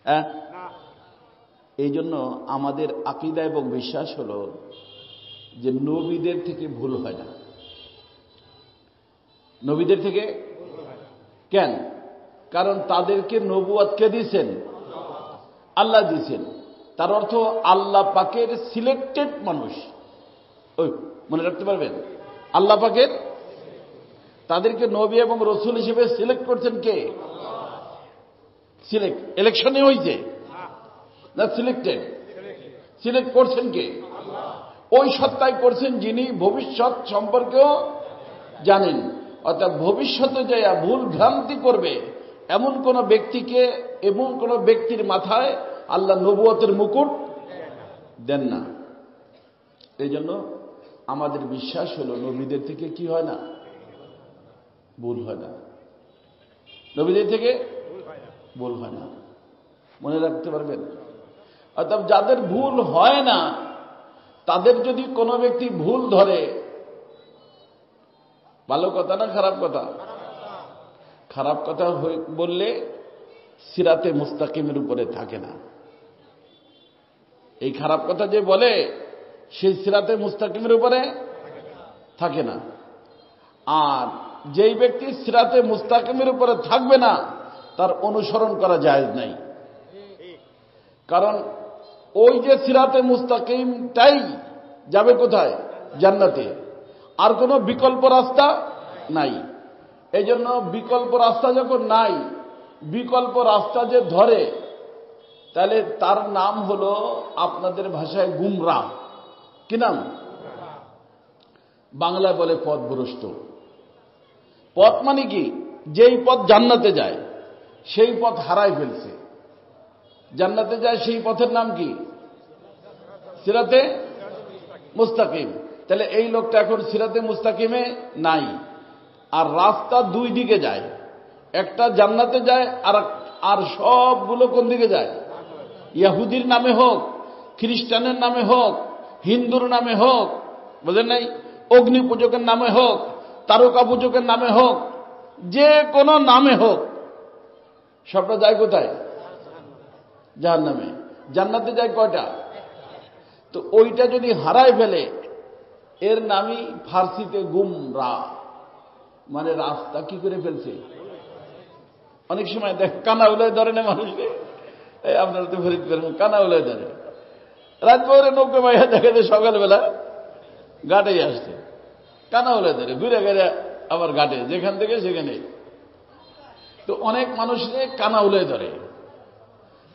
হ্যাঁ। এই জন্য আমাদের আকীদা এবং বিশ্বাস হলো যে নবীদের থেকে ভুল হয় না। নবীদের থেকে কেন? কারণ তাদেরকে নবুয়ত কে দিয়েছেন? আল্লাহ দিয়েছেন। তার অর্থ আল্লাহ পাকের সিলেক্টেড মানুষ। ওই মনে রাখতে পারবেন, আল্লাহ পাকের তাদেরকে নবী এবং রসুল হিসেবে সিলেক্ট করছেন কে? সিলেক্ট ইলেকশনে হয়েছে না সিলেক্টেড? সিলেক্ট করছেন কে? ওই সত্তাই করছেন যিনি ভবিষ্যৎ সম্পর্কেও জানেন। অর্থাৎ ভবিষ্যতে যে ভুল ভ্রান্তি করবে এমন কোন ব্যক্তিকে, এমন কোন ব্যক্তির মাথায় আল্লাহ নবুয়তের মুকুট দেন না। এই জন্য আমাদের বিশ্বাস হলো নবীদের থেকে কি হয় না? ভুল হয় না। নবীদের থেকে ভুল হয় না, মনে রাখতে পারবেন। অর্থাৎ যাদের ভুল হয় না তাদের যদি কোনো ব্যক্তি ভুল ধরে, ভালো কথা না খারাপ কথা? খারাপ কথা বললে সিরাতে মুস্তাকিমের উপরে থাকে না। এই খারাপ কথা যে বলে সেই সিরাতে মুস্তাকিমের উপরে থাকে না। আর যেই ব্যক্তি সিরাতে মুস্তাকিমের উপরে থাকবে না তার অনুসরণ করা জায়েজ নাই। কারণ ওই যে সিরাতে মুস্তাকিমটাই যাবে কোথায়? জান্নাতে। আর কোনো বিকল্প রাস্তা নাই। এই জন্য বিকল্প রাস্তা যখন নাই, বিকল্প রাস্তা যে ধরে তাহলে তার নাম হলো আপনাদের ভাষায় গুমরাহ। কি নাম? বাংলায় বলে পথভ্রষ্ট। পথ মানে কি? যেই পথ জান্নাতে যায় সেই পথ হারায় ফেলছে। জান্নাতে যায় সেই পথের নাম কি? সিরাতে মুস্তাকিম। তাহলে এই লোকটা এখন সিরাতে মুস্তাকিমে নাই। আর রাস্তা দুই দিকে যায়, একটা জান্নাতে যায় আর সবগুলো কোন দিকে যায়? ইহুদির নামে হোক, খ্রিস্টানের নামে হোক, হিন্দুর নামে হোক, বুঝলেন নাই, অগ্নি পূজকের নামে হোক, তারকা পূজকের নামে হোক, যে কোনো নামে হোক, সবটা যায় কোথায়? জাহান্নামে। জান্নাতে যায় কয়টা? তো ওইটা যদি হারায় ফেলে এর নামই ফার্সিতে গুমরাহ, মানে রাস্তা কি করে ফেলছে। অনেক সময় দেখ কানা উলায় ধরে না মানুষকে, আপনারা তো ফরিদপুর কানা উলায় ধরে, রাত পরে নৌকা মাইয়া দেখা যায় সকালবেলা ঘাটেই আসছে, কানা উলায় ধরে ঘুরে ঘুরে আবার ঘাটে, যেখান থেকে সেখানে। তো অনেক মানুষকে কানা উলায় ধরে।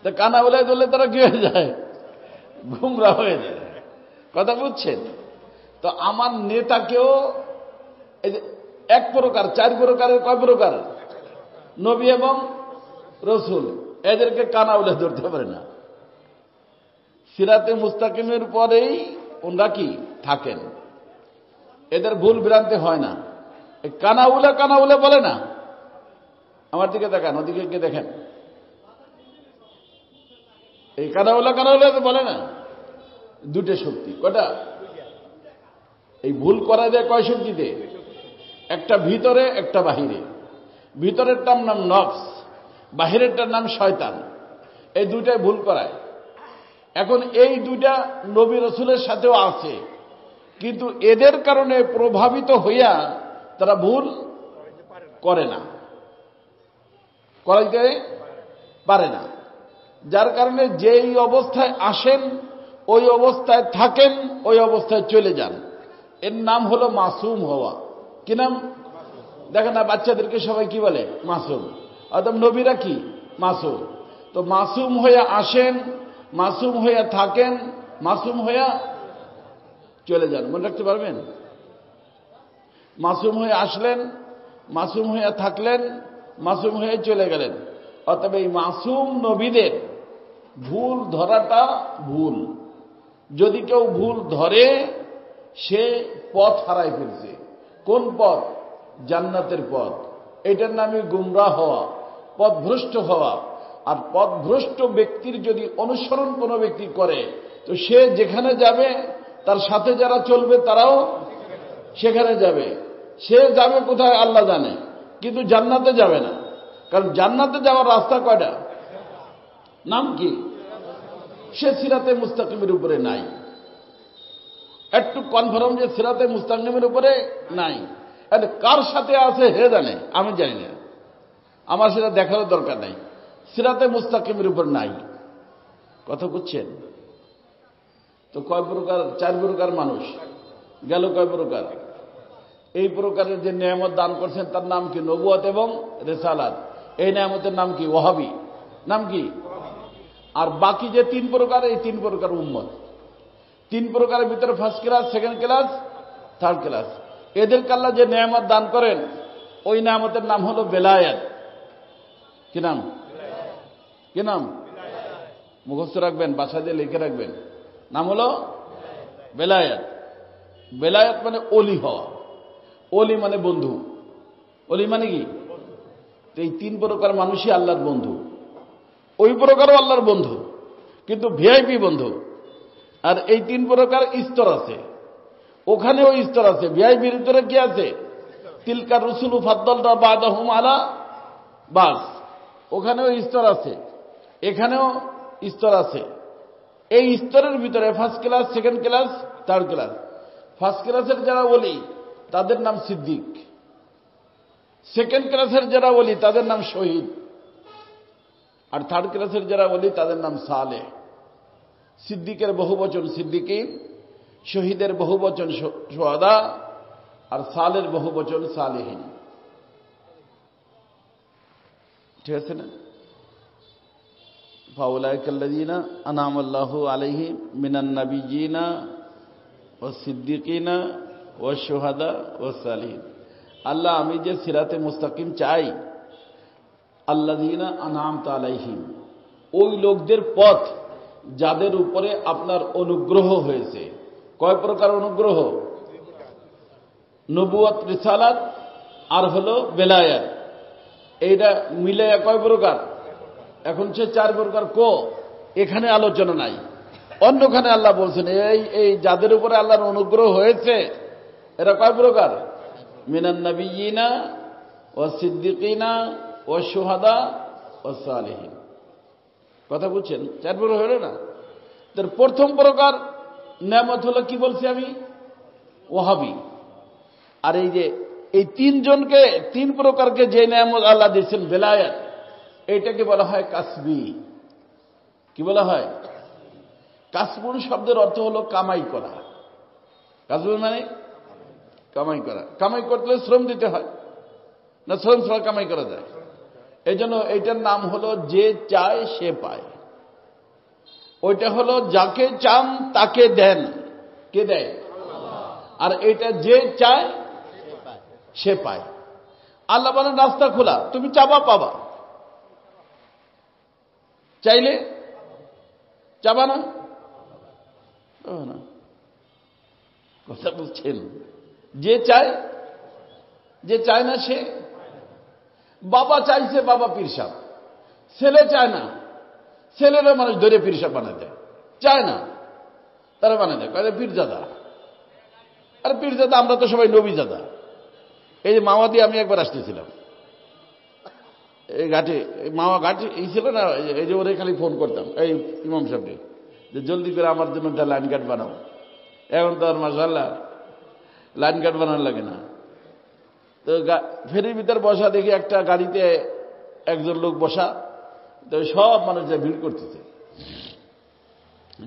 তা কানা উলায় ধরলে তারা কি হয়ে যায়? গুমরাহ হয়ে যায়। কথা বুঝছেন? তো আমার নেতাকেও এই যে এক প্রকার, চার প্রকারের কয় প্রকার? নবী এবং রসুল, এদেরকে কানাউলে ধরতে পারে না। সিরাতে মুস্তাকিমের পরেই ওনারা কি থাকেন, এদের ভুল ভ্রান্তি হয় না। কানাউলে কানাউলে বলে না। আমার দিকে দেখেন, ওদিকে কে দেখেন, এই কানাউলা কানাউলা বলে না। দুটো শক্তি, কটা? এই ভুল করা যায় কয় শক্তিতে? একটা ভিতরে, একটা বাহিরে। ভিতরেরটার নাম নফস, বাহিরেরটার নাম শয়তান। এই দুইটাই ভুল করায়। এখন এই দুইটা নবী রসুলের সাথেও আছে, কিন্তু এদের কারণে প্রভাবিত হইয়া তারা ভুল করে না, করাইতে পারে না। যার কারণে যেই অবস্থায় আসেন ওই অবস্থায় থাকেন, ওই অবস্থায় চলে যান। এর নাম হলো মাসুম হওয়া। কি নাম? দেখেন না, বাচ্চাদেরকে সবাই কি বলে? মাসুম। অর্থাৎ নবীরা কি? মাসুম। তো মাসুম হয়ে আসেন, মাসুম হয়ে থাকেন, মাসুম হয়ে চলে যান। মনে রাখতে পারবেন? মাসুম হয়ে আসলেন, মাসুম হয়ে থাকলেন, মাসুম হয়ে চলে গেলেন। অতএব এই মাসুম নবীদের ভুল ধরাটা ভুল। যদি কেউ ভুল ধরে, সে পথ হারায় ফেলছে। কোন পথ? জান্নাতের পথ। এটার নামই গুমরাহ হওয়া, পথভ্রষ্ট হওয়া। আর পথভ্রষ্ট ব্যক্তির যদি অনুসরণ কোনো ব্যক্তি করে, তো সে যেখানে যাবে তার সাথে যারা চলবে তারাও সেখানে যাবে। সে যাবে কোথায় আল্লাহ জানে, কিন্তু জান্নাতে যাবে না। কারণ জান্নাতে যাওয়ার রাস্তা কয়টা? নাম কি? সে সিরাতে মুস্তাকিমের উপরে নাই। একটু কনফার্ম যে সিরাতে মুস্তাকিমের উপরে নাই। কার সাথে আছে হে জানে, আমি জানি না, আমার সেটা দেখারও দরকার নাই। সিরাতে মুস্তাকিমের উপর নাই। কথা বুঝছেন? তো কয় প্রকার? চার প্রকার মানুষ গেল। কয় প্রকার? এই প্রকারের যে নিয়ামত দান করছেন তার নাম কি? নবুয়ত এবং রিসালাত। এই নিয়ামতের নাম কি? ওয়াহাবি। নাম কি? আর বাকি যে তিন প্রকার, এই তিন প্রকার উম্মত। তিন প্রকারের ভিতরে first class, second class, third class. এদেরকে আল্লাহ যে নিয়ামত দান করেন, ওই নিয়ামতের নাম হলো বেলায়েত। কি নাম? কি নাম? মুখস্থ রাখবেন, বাসা দিয়ে লিখে রাখবেন। নাম হলো বেলায়েত। বেলায়েত মানে অলি হওয়া। অলি মানে বন্ধু। অলি মানে কি? এই তিন প্রকার মানুষই আল্লাহর বন্ধু। ওই প্রকারও আল্লাহর বন্ধু, কিন্তু ভিআইপি বন্ধু। আর এই তিন প্রকার স্তর আছে, ওখানেও স্তর আছে। ভিআইপির ভিতরে কি আছে? তিলকা রুসুলু ফাদ্দালনা বা'দাহুম আলা বাস। ওখানেও স্তর আছে, এখানেও স্তর আছে। এই স্তরের ভিতরে first class, second class, third class. First ক্লাসের যারা ওলি তাদের নাম সিদ্দিক। সেকেন্ড ক্লাসের যারা ওলি তাদের নাম শহীদ। আর থার্ড ক্লাসের যারা ওলি তাদের নাম সালেহ। সিদ্দিকের বহুবচন সিদ্দিকিন, শহীদের বহুবচন শুহাদা, আর সালের বহুবচন সালেহিন। ঠিক আছে না? ফাউলাইকাল্লাযীনা আনআমাল্লাহু আলাইহিম মিনান নাবিয়্যিনা ওয়াস সিদ্দিকিনা ওয়াশ শুহাদা ওয়াস সালিহিন। আল্লাহ, আমি যে সিরাতে মুস্তাকিম চাই, আল্লাযীনা আনআমতা আলাইহিম, ওই লোকদের পথ যাদের উপরে আপনার অনুগ্রহ হয়েছে। কয় প্রকার অনুগ্রহ? নবুয়ত, রিসালাত আর হলো বেলায়েত। এইটা মিলে কয় প্রকার? এখন সে চার প্রকার। এখানে আলোচনা নাই, অন্যখানে আল্লাহ বলছেন এই যাদের উপরে আল্লাহর অনুগ্রহ হয়েছে এরা কয় প্রকার? মিনান নাবিয়্যিনা ওয়াস সিদ্দিকিনা ওয়াশ শুহাদা ওয়াস সালিহিন। কথা বুঝছেন? চার প্রকার হলো না? তার প্রথম প্রকার নেয়ামত হলো কি বলছি আমি? ওয়াহাবি। আর এই যে এই তিনজনকে, তিন প্রকারকে যে নেয়ামত আল্লাহ দিয়েছেন বেলায়েত, এইটাকে বলা হয় কাসবি। কি বলা হয়? কাসবুন শব্দের অর্থ হলো কামাই করা। কাসবুন মানে কামাই করা। কামাই করতে হলে শ্রম দিতে হয় না? শ্রম ছাড়া কামাই করা যায়? এই জন্য এইটার নাম হলো যে চায় সে পায়। ওইটা হলো যাকে চান তাকে দেন, কে দেয়? আর এটা যে চায় সে পায়। আল্লাহ বলেন রাস্তা খোলা, তুমি চাবা পাবা, চাইলে চাবা না, না কথা বুঝছেন? যে চায়, যে চায় না সে। বাবা চাইছে, বাবা পীর সাহেব, ছেলে চায় না, ছেলেরা মানুষ ধরে পীর সাহেব বানায় দেয়, চায় না তারা বানায় দেয়, কয়ে পীরজাদা। আর পীরজাদা আমরা তো সবাই নবীজাদা। এই যে মাওয়া দিয়ে আমি একবার আসতেছিলাম, এই ঘাটে, মাওয়া ঘাটে এই ছিল না, এই যে ওরে খালি ফোন করতাম, এই ইমাম সাহেবকে, যে জলদি করে আমার জন্য একটা লাইন কার্ড বানাও। এখন তো আর মাশাআল্লাহ লাইন কার্ড বানানো লাগে না। তো ফেরির ভিতর বসা দেখি একটা গাড়িতে একজন লোক বসা, তো সব মানুষ যা ভিড় করতেছে।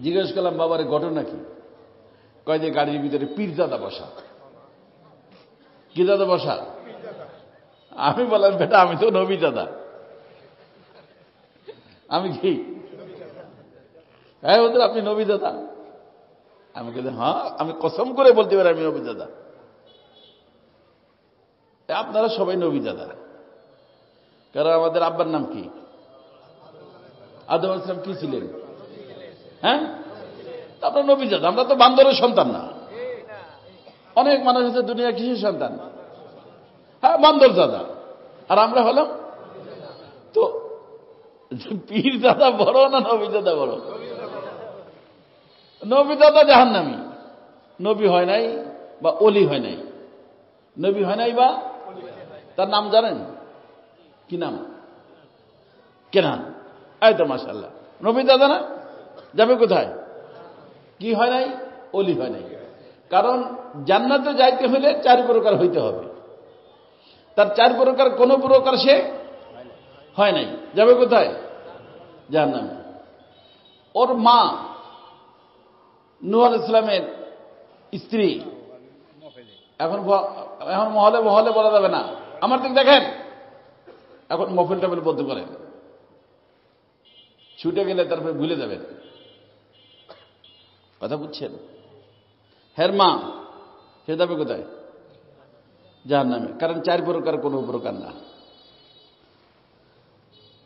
জিজ্ঞেস করলাম বাবারে ঘটনা কি? কয় যে গাড়ির ভিতরে পীরজাদা বসা। কি দাদা বসা? আমি বললাম বেটা আমি তো নবী দাদা, আমি কি? হ্যাঁ ওদের আপনি নবী দাদা? আমি বলি হ্যাঁ, আমি কসম করে বলতে পারি আমি নবী দাদা। আপনারা সবাই নবী দাদা, কারণ আমাদের আব্বার নাম কি? আদম আলাইহিস সালাম কি ছিলেন? হ্যাঁ, আপনার নবী দাদা। আমরা তো বান্দরের সন্তান না। অনেক মানুষ আছে দুনিয়া কিসের সন্তান? হ্যাঁ বান্দর দাদা। আর আমরা হলাম তো পীর দাদা বড় না নবী দাদা বড়? নবী দাদা জাহান্নামী। নবী হয় নাই বা অলি হয় নাই, নবী হয় নাই বা তার নাম জানেন কি নাম? কেনান। এই তো মাশাআল্লাহ নবী দাদা না, যাবে কোথায়? কি হয় নাই? অলি হয় নাই। কারণ জান্নাতে যাইতে হলে 4 প্রকার হইতে হবে, তার 4 প্রকার কোন প্রকার সে হয় নাই, যাবে কোথায়? জাহান্নামে। ওর মা নূহ আলাইহিস সালামের স্ত্রী, এখন মহলে মহলে বলা যাবে না, আমার দিক দেখেন, এখন মফিল টফিল বলতে পারেন, ছুটে গেলে তারপরে ভুলে যাবেন। কথা বুঝছেন? হের মা সে যাবে কোথায়? জাহান্নামে। কারণ 4 প্রকার কোন প্রকার না।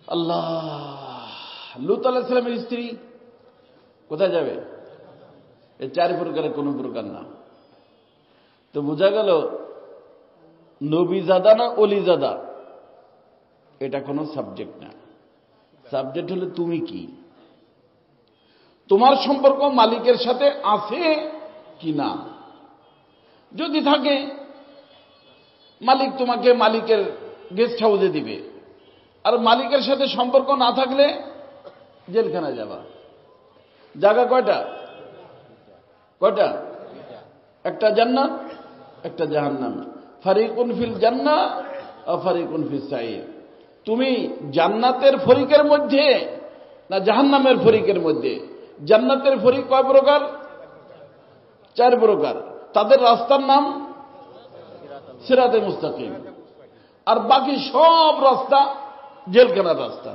আল্লাহ, লূত আলাইহিস সালামের স্ত্রী কোথায় যাবে? এই 4 প্রকারের কোন প্রকার না। তো বোঝা গেল নবীজাদা না অলিজাদা এটা কোনো সাবজেক্ট না। সাবজেক্ট হলো তুমি কি, তোমার সম্পর্ক মালিকের সাথে আছে কি না। যদি থাকে মালিক তোমাকে মালিকের গেস্ট হাউসে দিবে, আর মালিকের সাথে সম্পর্ক না থাকলে জেলখানায় যাবা। জায়গা কয়টা? কয়টা? একটা জান্নাত, একটা জাহান্নাম। ফারিকুন ফিল জান্নাহ ওয়া ফারিকুন ফিস সাঈর। তুমি জান্নাতের ফরিকের মধ্যে না জাহান্নামের ফরিকের মধ্যে? জান্নাতের ফরিক কয় প্রকার? 4 প্রকার। তাদের রাস্তার নাম সিরাতে মুস্তাকিম, আর বাকি সব রাস্তা জেলখানার রাস্তা।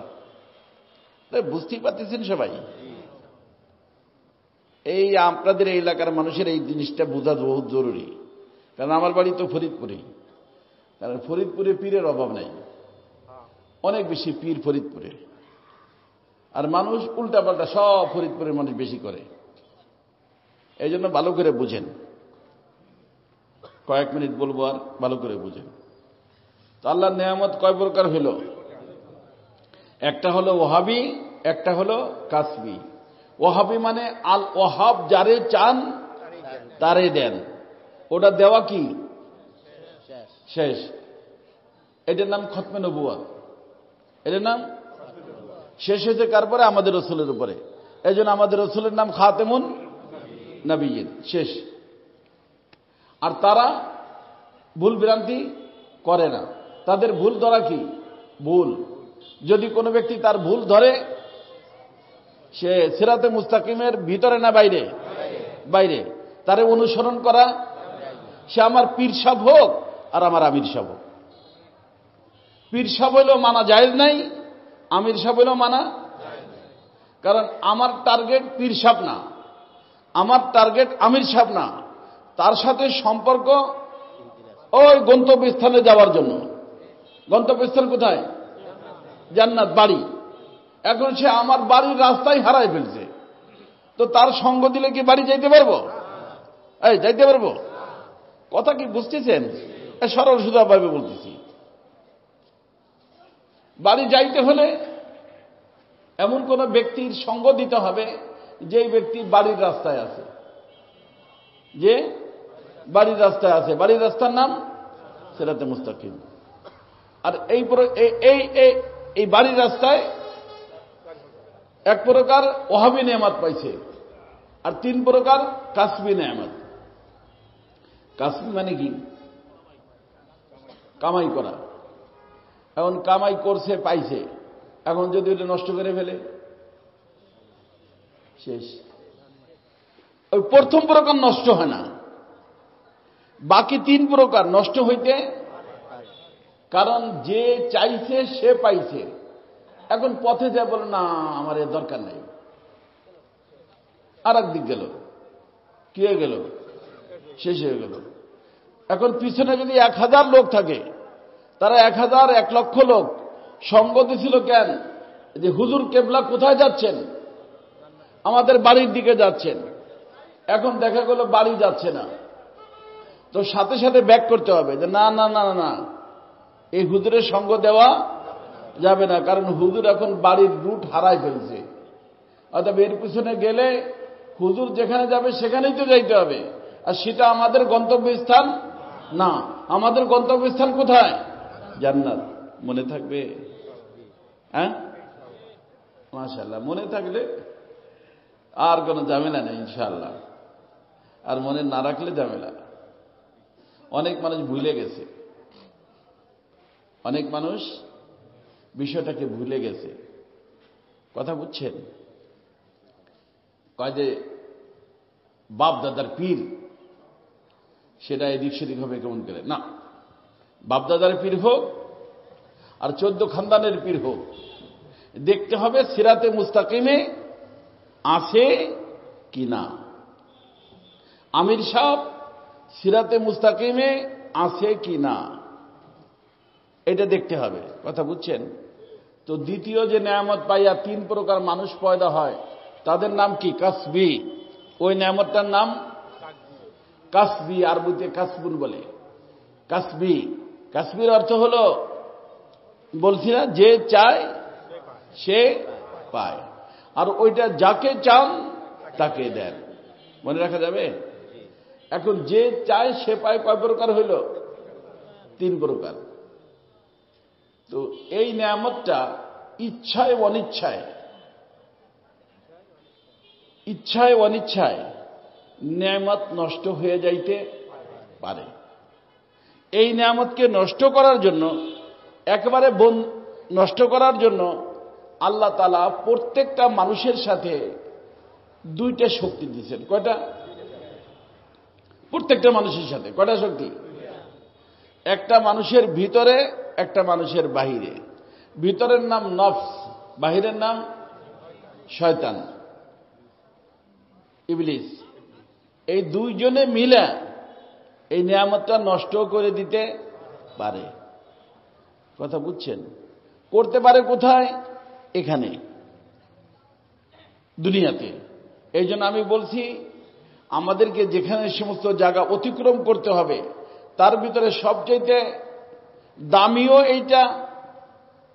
বুঝতেই পারতেছেন সবাই? এই আপনাদের এই এলাকার মানুষের এই জিনিসটা বোঝা বহুত জরুরি। কারণ আমার বাড়ি তো ফরিদপুরে, কারণ ফরিদপুরে পীরের অভাব নাই, অনেক বেশি পীর ফরিদপুরে। আর মানুষ উল্টাপাল্টা সব ফরিদপুরের মানুষ বেশি করে। এই জন্য ভালো করে বুঝেন, কয়েক মিনিট বলবো আর ভালো করে বুঝেন। তো আল্লাহর নেয়ামত কয় প্রকার হইল? একটা হলো ওহাবি, একটা হলো কাসবি। ওহাবি মানে আল ওহাব, যারে চান তারে দেন। ওটা দেওয়া কি শেষ, এটার নাম খতমে নবুয়ত। এটার নাম শেষ হয়েছে কার পরে? আমাদের রসুলের উপরে। এই জন্য আমাদের রসুলের নাম খাতেমুন নবিয়্যিন, শেষ। আর তারা ভুল ভ্রান্তি করে না। তাদের ভুল ধরা কি? ভুল। যদি কোনো ব্যক্তি তার ভুল ধরে, সে সিরাতে মুস্তাকিমের ভিতরে না বাইরে? বাইরে। তারে অনুসরণ করা, সে আমার পীর সাহেব হোক আর আমার আমির সাহেব হোক। পীর সাহেব হইলেও মানা জায়েজ নাই, আমির সাহেব হইলেও মানা। কারণ আমার টার্গেট পীর সাহেব না, আমার টার্গেট আমির সাহেব না, তার সাথে সম্পর্ক ওই গন্তব্যস্থানে যাওয়ার জন্য। গন্তব্যস্থান কোথায়? জান্নাত, বাড়ি। এখন সে আমার বাড়ির রাস্তায় হারাই ফেলছে, তো তার সঙ্গ দিলে কি বাড়ি যাইতে পারবো? এই যাইতে পারবো? কথা কি বুঝতেছেন? সরল সুধাভাবে বলতেছি। বাড়ি যাইতে হলে এমন কোন ব্যক্তির সঙ্গ দিতে হবে যে ব্যক্তি বাড়ির রাস্তায় আছে, যে বাড়ির রাস্তায় আছে। বাড়ির রাস্তার নাম সিরাতে মুস্তাকিম। আর এই বাড়ির রাস্তায় এক প্রকার ওহাবি নেয়ামত পাইছে, আর 3 প্রকার কাসবি নেয়ামত। কাসবি মানে কি? কামাই করা। এখন কামাই করছে, পাইছে, এখন যদি ওটা নষ্ট করে ফেলে শেষ। ওই প্রথম প্রকার নষ্ট হয় না, বাকি 3 প্রকার নষ্ট হইতে, কারণ যে চাইছে সে পাইছে। এখন পথে যা বলে না আমার এর দরকার নেই, আর একদিক গেল, কি হয়ে গেল? শেষ হয়ে গেল। এখন পিছনে যদি 1000 লোক থাকে, তারা 1000 1 লক্ষ লোক সঙ্গ দিছিল কেন? যে হুজুর কেবলা কোথায় যাচ্ছেন? আমাদের বাড়ির দিকে যাচ্ছেন। এখন দেখা গেল বাড়ি যাচ্ছে না, তো সাথে সাথে ব্যাক করতে হবে যে না না না না, এই হুজুরের সঙ্গ দেওয়া যাবে না, কারণ হুজুর এখন বাড়ির রুট হারাই ফেলছে। অর্থাৎ এর পিছনে গেলে হুজুর যেখানে যাবে সেখানেই তো যাইতে হবে, আর সেটা আমাদের গন্তব্যস্থান না। আমাদের গন্তব্যস্থান কোথায়? জান্নাত। মনে থাকবে? হ্যাঁ, মাশাআল্লাহ। মনে থাকলে আর কোনো ঝামেলা নেই ইনশাআল্লাহ, আর মনে না রাখলে ঝামেলা। অনেক মানুষ ভুলে গেছে, অনেক মানুষ বিষয়টাকে ভুলে গেছে। কথা বুঝছেন? কয় যে বাপ দাদার পীর, সেটা এদিক সেদিক হবে কেমন করে? না, বাপ দাদার পীর হোক আর 14 খানদানের পীর হোক, দেখতে হবে সিরাতে মুস্তাকিমে আছে কিনা। আমির সাহেব সিরাতে মুস্তাকিমে আছে কিনা, এটা দেখতে হবে। কথা বুঝছেন? তো দ্বিতীয় যে নেয়ামত পাইয়া 3 প্রকার মানুষ পয়দা হয়, তাদের নাম কি? কাসবি। ওই নেয়ামতটার নাম কাসবি, আরবিতে কাসবুন বলে। কাসবি, কাসবির অর্থ হলো, বলছি না, যে চায় সে পায়, আর ওইটা যাকে চান তাকে দেন। মনে রাখা যাবে? এখন যে চায় সে পায় কয় প্রকার হইল? 3 প্রকার। তো এই নেয়ামতটা ইচ্ছায় অনিচ্ছায়, ইচ্ছায় অনিচ্ছায় নেয়ামত নষ্ট হয়ে যাইতে পারে। এই নেয়ামতকে নষ্ট করার জন্য, একেবারে নষ্ট করার জন্য আল্লাহ তাআলা প্রত্যেকটা মানুষের সাথে 2টা শক্তি দিয়েছেন। কয়টা? প্রত্যেকটা মানুষের সাথে কয়টা শক্তি? একটা মানুষের ভিতরে, একটা মানুষের বাহিরে। ভিতরের নাম নফস, বাহিরের নাম শয়তান, ইবলিস। এই 2 জনে মিলে এই নিয়ামতটা নষ্ট করে দিতে পারে। কথা বুঝছেন? করতে পারে কোথায়? এখানে, দুনিয়াতে। এই জন্য আমি বলছি, আমাদেরকে যেখানে সমস্ত জায়গা অতিক্রম করতে হবে, তার ভিতরে সবচেয়ে দামিও এইটা,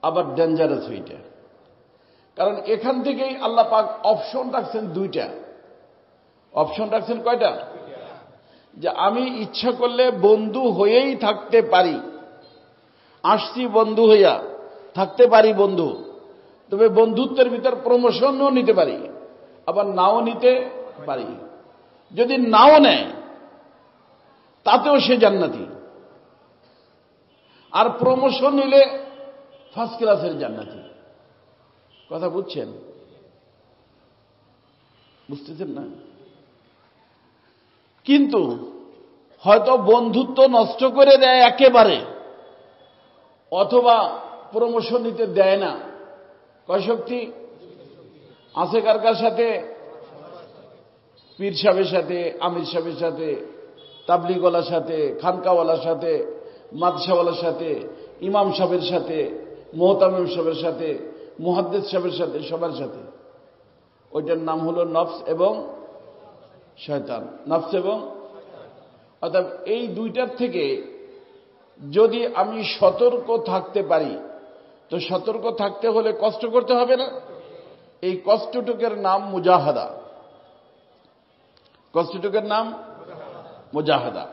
আবার ডেঞ্জারাস এইটা। কারণ এখান থেকেই আল্লাহ পাক অপশন রাখছেন 2টা। অপশন রাখছেন কয়টা? যে আমি ইচ্ছা করলে বন্ধু হয়েই থাকতে পারি, আসছি বন্ধু হইয়া, থাকতে পারি বন্ধু, তবে বন্ধুত্বের ভিতর প্রমোশনও নিতে পারি, আবার নাও নিতে পারি। যদি নাও নেয় তাতেও সে জান্নাতি, আর প্রমোশন নিলে ফার্স্ট ক্লাসের জান্নাতি। কথা বুঝছেন? বুঝতেছেন না? কিন্তু হয়তো বন্ধুত্ব নষ্ট করে দেয় একেবারে, অথবা প্রমোশন নিতে দেয় না। কয় শক্তি আছে কার কার সাথে? পীর সাহেবের সাথে, আমির সাহেবের সাথে, তাবলিগওয়ালার সাথে, খানকাওয়ালার সাথে, মাদ্রাসাওয়ালার সাথে, ইমাম সাহেবের সাথে, মুহতামিম সাহেবের সাথে, মুহাদ্দিস সাহেবের সাথে, সবার সাথে। ওইটার নাম হলো নফস এবং শয়তান। নফস এবং অর্থাৎ এই দুইটার থেকে যদি আমি সতর্ক থাকতে পারি, তো সতর্ক থাকতে হলে কষ্ট করতে হবে না? এই কষ্টটুকের নাম মুজাহাদা। কষ্টটুকের নাম মুজাহাদা।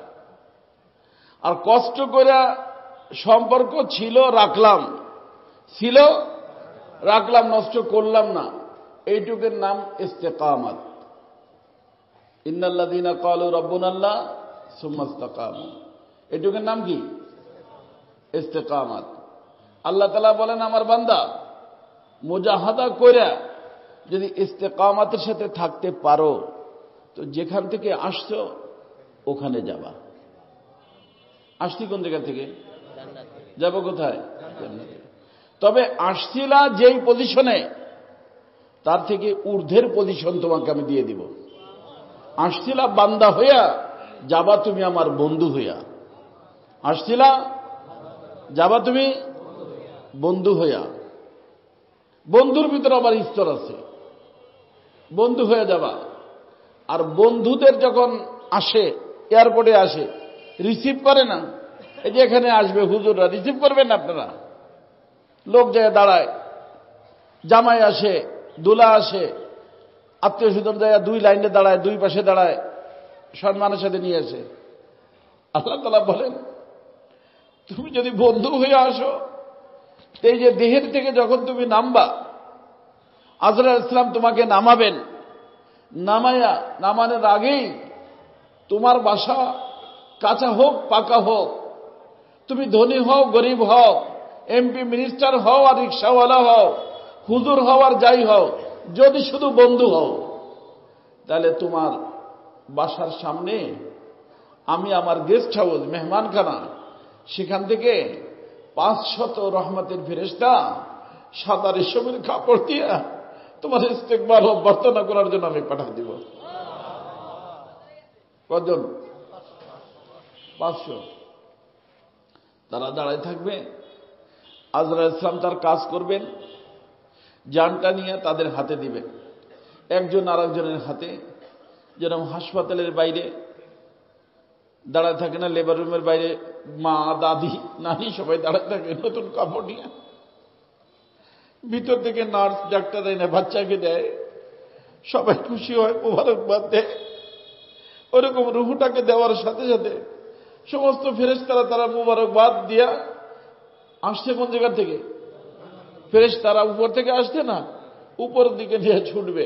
আর কষ্ট করে সম্পর্ক ছিল রাখলাম, নষ্ট করলাম না, এইটুকের নাম ইস্তেকামাত। ইন্নাল্লাযীনা ক্বালু রাব্বুনাল্লাহ সুম্মা ইসতাকামু, এইটুকের নাম কি? ইস্তেকামাত। আল্লাহ তাআলা বলেন, আমার বান্দা মুজাহাদা কইরা যদি ইস্তেকামাতের সাথে থাকতে পারো, তো যেখান থেকে আসছো ওখানে যাবা। আসছি কোন জায়গা থেকে? যাব কোথায়? জান্নাতে। তবে আসছিলা যেই পজিশনে, তার থেকে ঊর্ধ্বের পজিশন তোমাকে আমি দিয়ে দিব। আসছিলা বান্দা হইয়া, যাবা তুমি আমার বন্ধু হইয়া। আসছিলা, যাবা তুমি বন্ধু হইয়া। বন্ধুর ভিতরে আবার স্তর আছে, বন্ধু হয়ে যাবা। আর বন্ধুদের যখন আসে, এয়ারপোর্টে আসে, রিসিভ করে না? এই যে এখানে আসবে হুজুররা, রিসিভ করবেন আপনারা? লোক যায় দাঁড়ায়, জামাই আসে, দুলা আসে, আত্মীয় স্বজন যায় দুই লাইনে দাঁড়ায়, দুই পাশে দাঁড়ায়, সম্মানের সাথে নিয়ে আসে। আল্লাহ তাআলা বলেন, তুমি যদি বন্ধু হয়ে আসো, এই যে দেহের থেকে যখন তুমি নামবা, আজরাইল ইসলাম তোমাকে নামাবেন, নামানোর আগেই তোমার বাসা কাঁচা হোক পাকা হোক, তুমি ধনী হও গরিব হও, এমপি মিনিস্টার হও আর রিক্সাওয়ালা হও, হুজুর হও আর যাই হও, যদি শুধু বন্ধু হও, তাহলে তোমার বাসার সামনে আমি আমার গেস্ট হাউস, মেহমানখানা, সেখান থেকে 500 রহমতের ফেরেশতা সাদা রেশমের কাপড় দিয়া তোমার ইস্তেকবাল অভ্যর্থনা করার জন্য আমি পাঠিয়ে দিব। কজন? 500। তারা দাঁড়ায় থাকবে, আজরাইল ইসলাম তার কাজ করবেন, জানটা নিয়ে তাদের হাতে দিবে, একজন আরেকজনের হাতে। যেরকম হাসপাতালের বাইরে দাঁড়ায় থাকে না, লেবার রুমের বাইরে মা, দাদি, নানি সবাই দাঁড়ায় থাকে নতুন কাপড় নিয়ে, ভিতর থেকে নার্স ডাক্তার এনে বাচ্চাকে দেয়, সবাই খুশি হয়, মোবারকবাদ দেয়। ওরকম রুহুটাকে দেওয়ার সাথে সাথে সমস্ত ফেরেশতারা তারা মোবারকবাদ দিয়া আসছে কোন জায়গা থেকে? ফেরেশতারা উপর থেকে আসছে না, উপরের দিকে নিয়ে ছুটবে।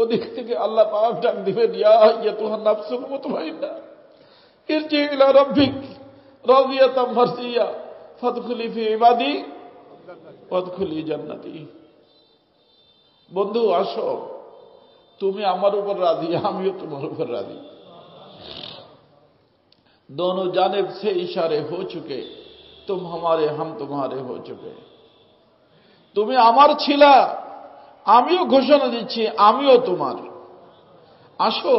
ওদিক থেকে আল্লাহ পাক ডাক দিবেন, ইয়া আইয়াতুহান নাফসুল মুতমাইন্নাহ ইরজি ইলা রাব্বিক রাদিয়াতাম মারদিয়া ফাদখুলি ফি ইবাদি ওয়াদখুলি জান্নাতি। বন্ধু আসো, তুমি আমার উপর রাজি, আমিও তোমার উপর রাজি। दोनों जानिब से इशारे हो चुके, तुम हमारे हम तुम्हारे हो चुके। তুমি আমার ছিলা, আমিও ঘোষণা দিচ্ছি আমিও তোমার। আসো,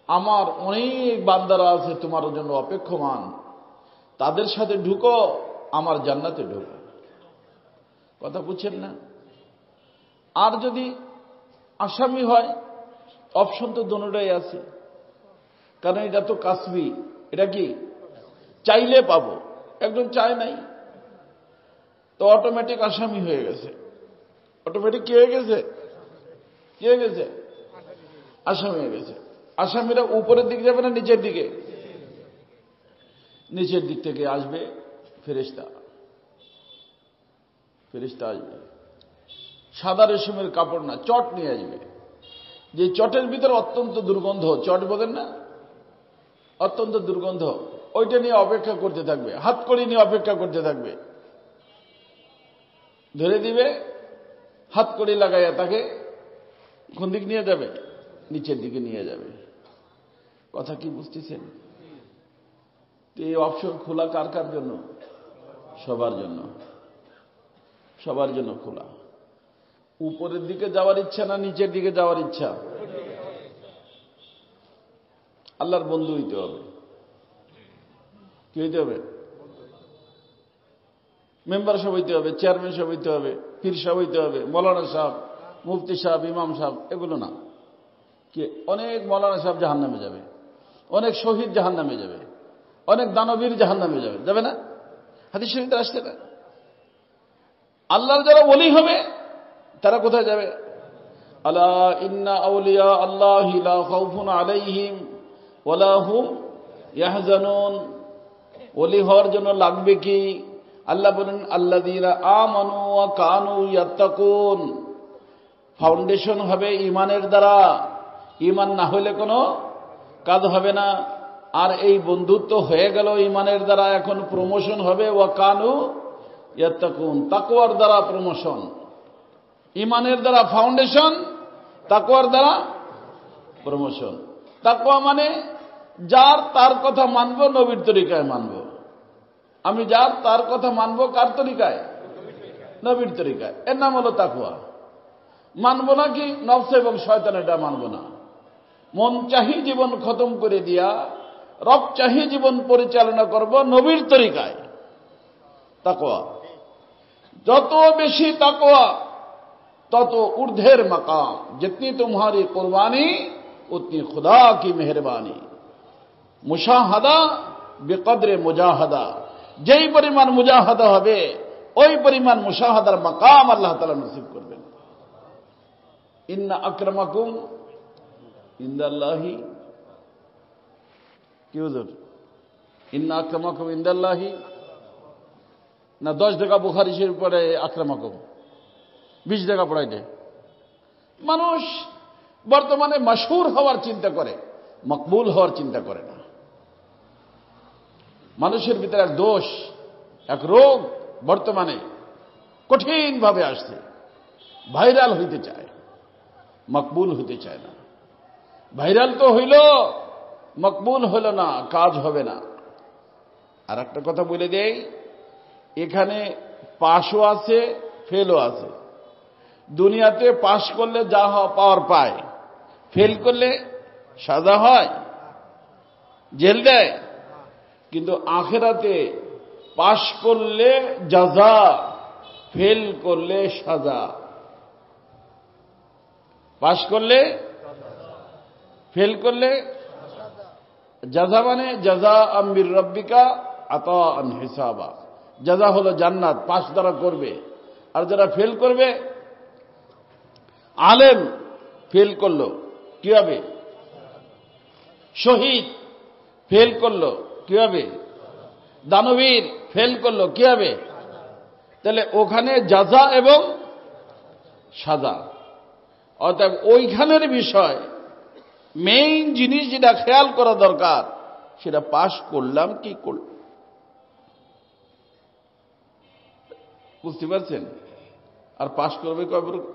আমার অনেক বান্দারা আছে তোমার জন্য অপেক্ষমান, তাদের সাথে ঢুকো, আমার জান্নাতে ঢুকো। কথা বুঝছেন না? আর যদি আসামি হয়, অপশন তো দুটোটাই আছে, কারণ এটা তো কাসবি। এটা কি চাইলে পাবো, একজন চায় নাই, তো অটোমেটিক আসামি হয়ে গেছে। অটোমেটিক কি হয়ে গেছে? কি হয়ে গেছে? আসামি হয়ে গেছে। আসামিরা উপরের দিকে যাবে না নিচের দিকে? নিচের দিক থেকে আসবে ফেরেশতা। ফেরেশতা আসবে, সাদা রেশমের কাপড় না, চট নিয়ে আসবে। যে চটের ভিতরে অত্যন্ত দুর্গন্ধ, চট বলেন না, অত্যন্ত দুর্গন্ধ, ওইটা নিয়ে অপেক্ষা করতে থাকবে, হাত কড়ি নিয়ে অপেক্ষা করতে থাকবে। ধরে দিবে, হাত কড়ি লাগাইয়া তাকে কোন দিক নিয়ে যাবে? নিচের দিকে নিয়ে যাবে। কথা কি বুঝতেছেন? এই অপশন খোলা কার কার জন্য? সবার জন্য, সবার জন্য খোলা। উপরের দিকে যাওয়ার ইচ্ছা না নিচের দিকে যাওয়ার ইচ্ছা? আল্লাহর বন্ধু হইতে হবে। কি হইতে হবে? মেম্বার সাহেব হইতে হবে, চেয়ারম্যান সাহেব হইতে হবে, পীর সাহেব হইতে হবে, মৌলানা সাহেব, মুফতি সাহেব, ইমাম সাহেব, এগুলো না। কি অনেক মৌলানা সাহেব জাহান্নামে যাবে, অনেক শহীদ জাহান্নামে যাবে, অনেক দানবীর জাহান্নামে যাবে, যাবে না? হাদিস শরীফে আসছে না? আল্লাহর যারা ওলি হবে তারা কোথায় যাবে? আলা ইন্না আউলিয়া আল্লাহি লা খাউফুন আলাইহিম ওয়ালা হুম ইয়াহজানুন। ওলি হওয়ার জন্য লাগবে কি? আল্লাহ বলেন আল্লাযীনা আমানু ওয়া কানু ইয়াত্তাকুন। ফাউন্ডেশন হবে ঈমানের দ্বারা। ঈমান না হলে কোনো কাজ হবে না। আর এই বন্ধুত্ব হয়ে গেল ঈমানের দ্বারা, এখন প্রমোশন হবে ওয়া কানু ইয়াত্তাকুন, তাকওয়ার দ্বারা প্রমোশন। ঈমানের দ্বারা ফাউন্ডেশন, তাকওয়ার দ্বারা প্রমোশন। তাকওয়া মানে যার তার কথা মানব, নবীর তরিকায় মানব। আমি যার তার কথা মানব কার তরিকায়? নবীর তরিকায়। এর নাম হলো তাকওয়া। মানব না কি নফস এবং শয়তান, এটা মানব না। মন চাহি জীবন খতম করে দিয়া রব চাহি জীবন পরিচালনা করব নবীর তরিকায়। তাকওয়া যত বেশি তাকওয়া তত ঊর্ধ্বের মাকাম। जितनी तुम्हारी कुर्बानी उतनी खुदा की मेहरबानी। মুশাহাদা বেকদরে মুজাহাদা। যেই পরিমাণ মুজাহাদা হবে ওই পরিমাণ মুশাহাদার মাকাম আল্লাহ তাআলা নসিব করবেন। ইন্না আকরামাকুম ইনদাল্লাহি, কি হুজুর? ইন্না আকরামাকুম ইনদাল্লাহি না 10 টাকা বুখারী শরীফ পড়ে আকরামাকুম, 20 টাকা পড়াই দেয়। মানুষ বর্তমানে মশহুর হওয়ার চিন্তা করে, মকবুল হওয়ার চিন্তা করে না। মানুষের ভিতরে এক দোষ, এক রোগ বর্তমানে কঠিনভাবে আসছে। ভাইরাল হইতে চায়, মকবুল হইতে চায় না। ভাইরাল তো হইল, মকবুল হইল না, কাজ হবে না। আর একটা কথা বলে দেই, এখানে পাশও আছে, ফেলও আছে। দুনিয়াতে পাশ করলে যা পাওয়ার পায়, ফেল করলে সাজা হয়, জেল দেয়। কিন্তু আখিরাতে পাশ করলে জাযা, ফেল করলে সাজা। পাশ করলে, ফেল করলে জাযা, মানে জাযা আমির রব্বিকা আতাআন হিসাবা। জাযা হলো জান্নাত, পাশ দ্বারা করবে। আর যারা ফেল করবে, আলেম ফেল করলো কি হবে? শহীদ ফেল করলো কি হবে? দানবীর ফেল করলো কি হবে? তাহলে ওখানে জাযা এবং সাজা। অতএব ওইখানের বিষয় মেইন জিনিস যেটা খেয়াল করা দরকার, সেটা পাশ করলাম কি করলাম। বুঝতে পারছেন? আর পাশ করবে কয় প্রকার?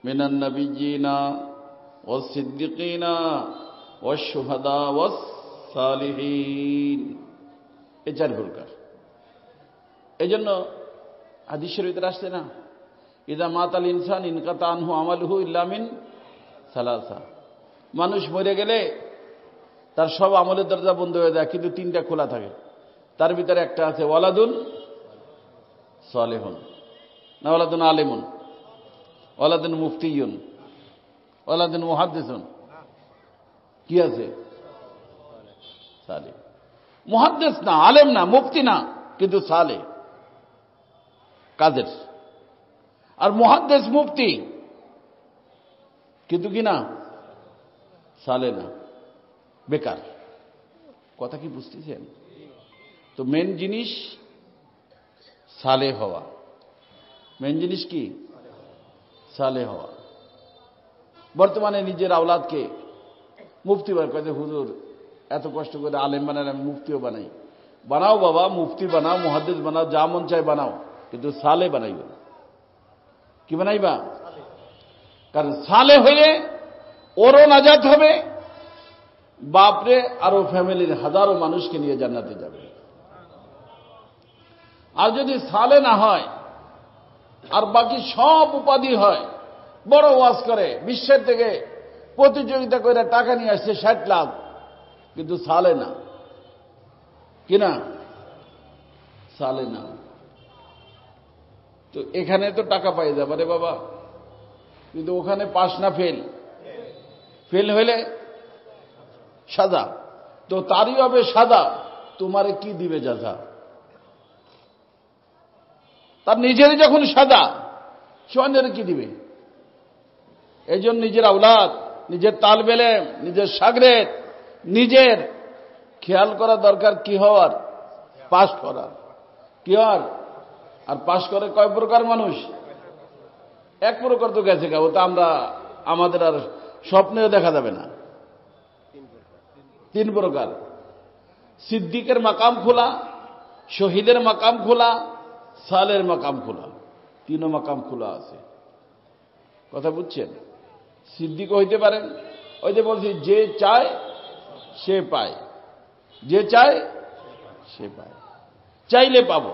মিনান নাবিয়্যিনা ওয়াস সিদ্দিকিনা ওয়াস শুহাদা ওয়াস সালিহিন, এই 4 প্রকার। এজন্য হাদিস শরীফে আসছে না, ইযা মাতাল ইনসান ইনকাতা আনহু আমালুহু ইল্লা মিন সালাসা। মানুষ মরে গেলে তার সব আমলের দরজা বন্ধ হয়ে যায়, কিন্তু 3টা খোলা থাকে। তার ভিতরে একটা আছে ওয়ালাদুন সালেহুন, না ওয়ালাদুন আলিমুন, ওয়ালাদুন মুফতিয়ুন, ওয়ালাদুন মুহাদ্দিসুন। কি আছে? সালেহ। মুহাদ্দিস না, আলেম না, মুফতি না, কিন্তু সালেহ, কাজের। আর মুহাদ্দিস মুফতি কিন্তু কি না, সালেহ না, বেকার। কথা কি বুঝতেছেন? তো মেন জিনিস সালেহ হওয়া। মেন জিনিস কি? সালেহ হওয়া। বর্তমানে নিজের আওলাদকে মুফতি বানায়, কয়েছে হুজুর এত কষ্ট করে আলেম বানাই, আমি মুফতিও বানাই। বানাও বাবা, মুফতি বানাও, মুহাদ্দিস বানাও, যা মন চায় বানাও, কিন্তু সালেহ বানাইবে। কি বানাইবা? কারণ সালেহ হইলে ওরও নাজাত হবে, বাপরে আরো ফ্যামিলির হাজারো মানুষকে নিয়ে জান্নাতে যাবে। আর যদি সালেহ না হয় আর বাকি সব উপাধি হয়, বড় ওয়াজ করে, বিশ্বের থেকে প্রতিযোগিতা করে টাকা নিয়ে আসছে 60 লাখ, কিন্তু সালে না, কিনা সালে না। তো এখানে তো টাকা পাই যাবে রে বাবা, কিন্তু ওখানে পাস না ফেল, ফেল হইলে সাজা। তো তারই হবে সাজা, তোমারে কি দিবে যাজা? তার নিজেরই যখন সাজা, সে অন্যের কি দিবে? এই জন্য নিজের আওলাদ, নিজের তালবে ইলম, নিজের শাগরেদ, নিজের খেয়াল করা দরকার কি হওয়ার, পাস করার। কি হওয়ার? আর পাস করে কয় প্রকার মানুষ? এক প্রকার তো গেছে গা, ও তো আমরা আমাদের আর স্বপ্নেও দেখা যাবে না। 3 প্রকার। সিদ্দিকের মাকাম খোলা, শহীদের মাকাম খোলা, সালের মাকাম খোলা। 3 মাকাম খোলা আছে। কথা বুঝছেন? সিদ্দিক হইতে পারেন, ওই যে বলছি, যে চায় সে পায়, যে চায় সে পায়। চাইলে পাবো,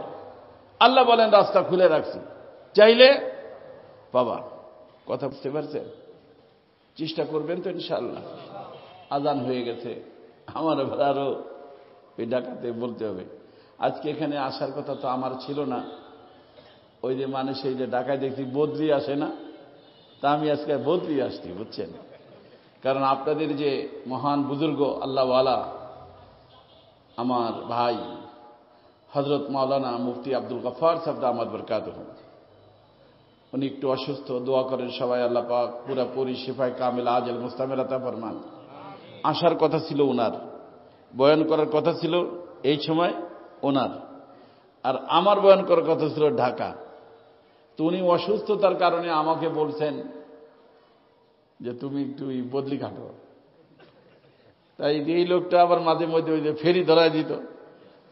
আল্লাহ বলেন রাস্তা খুলে রাখছি, চাইলে পাবা। কথা বুঝতে পারছেন? চেষ্টা করবেন তো ইনশাআল্লাহ। আজান হয়ে গেছে, আমার এবার আরো ওই ডাকাতে বলতে হবে। আজকে এখানে আসার কথা তো আমার ছিল না। ওই যে মানুষ এই যে ঢাকায় দেখছি বদলি আসে না, তা আমি আজকে বদলি আসছি, বুঝছেন? কারণ আপনাদের যে মহান বুজুর্গ আল্লাহওয়ালা আমার ভাই হযরত মাওলানা মুফতি আব্দুল গফফার সাহেব দামাত বরকাতুহু, উনি একটু অসুস্থ, দোয়া করেন সবাই আল্লাহ পাক পুরাপুরি শিফায়ে কামিল আজল মুস্তামিল আতা ফরমান। আসার কথা ছিল ওনার, বয়ান করার কথা ছিল এই সময় ওনার, আর আমার বয়ান করার কথা ছিল ঢাকা। তো উনি অসুস্থতার কারণে আমাকে বলছেন যে তুমি একটু বদলি কাটো। তাই এই লোকটা আবার মাঝে মধ্যে ওই যে ফেরি ধরায় দিত,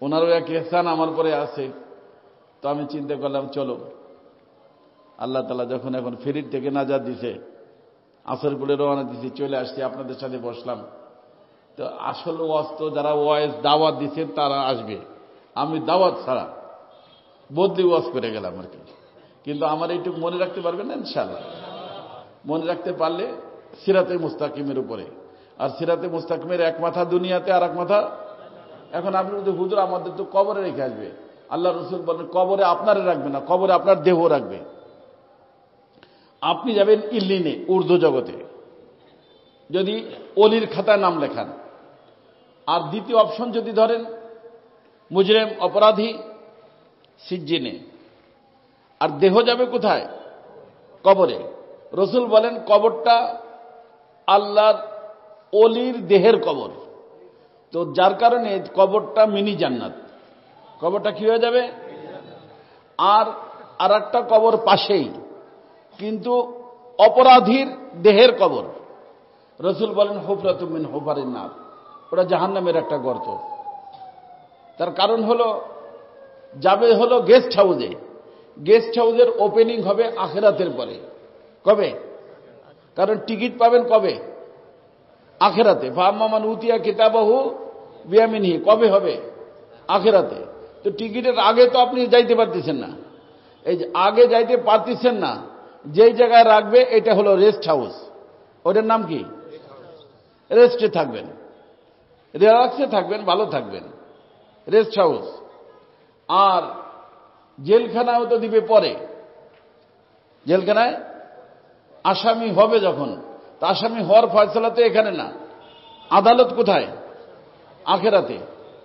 ওনারও এক ইহসান আমার পরে আছে। তো আমি চিন্তা করলাম চলো, আল্লাহ তাআলা যখন এখন ফেরির থেকে নাজাত দিছে, আসর পরে রওনা দিছি, চলে আসছি, আপনাদের সাথে বসলাম। তো আসল ওয়াজ তো যারা ওয়াজ দাওয়াত দিচ্ছেন তারা আসবে, আমি দাওয়াত ছাড়া বদলি ওয়াজ করে গেলাম আর কি। কিন্তু আমার এইটুকু মনে রাখতে পারবেন না ইনশাআল্লাহ? মনে রাখতে পারলে সিরাতে মুস্তাকিমের উপরে, আর সিরাতে মুস্তাকিমের এক মাথা দুনিয়াতে আর এক মাথা। এখন আপনি যদি হুজুর আমাদের তো কবরে রেখে আসবে, আল্লাহ রসুল বলেন কবরে আপনারে রাখবে না, কবরে আপনার দেহ রাখবে। আপনি যাবেন ইল্লিনে, উর্দু জগতে, যদি অলির খাতায় নাম লেখান। আর দ্বিতীয় অপশন যদি ধরেন মুজরিম অপরাধী, সিজ্জিনে। আর দেহ যাবে কোথায়? কবরে। রসুল বলেন কবরটা আল্লাহর অলির দেহের কবর। তো যার কারণে কবরটা মিনি জান্নাত, কবরটা কি হয়ে যাবে? আর একটা কবর পাশেই, কিন্তু অপরাধীর দেহের কবর। রসুল বলেন হুফরাতুম মিন হুফারিন নার, ওটা জাহান্নামের একটা গর্ত। তার কারণ হলো যাবে হলো গেস্ট হাউসে, গেস্ট হাউসের ওপেনিং হবে আখিরাতের পরে। কবে? কারণ টিকিট পাবেন কবে? আখিরাতে। ফাআম্মা মান উতিয়া কিতাবাহু বিয়ামিনহি, কবে হবে? আখিরাতে। তো টিকিটের আগে তো আপনি যাইতে পারতেছেন না। এই যে আগে যাইতে পারতেছেন না, যেই জায়গায় রাখবে এটা হলো রেস্ট হাউস। ওটার নাম কি? রেস্টে থাকবেন, রিল্যাক্সে থাকবেন, ভালো থাকবেন, রেস্ট হাউস। আর জেলখানাও তো দিবে পরে। জেলখানায় আসামি হবে যখন, তা আসামি হওয়ার ফয়সালা তো এখানে না, আদালত কোথায়? আখিরাতে।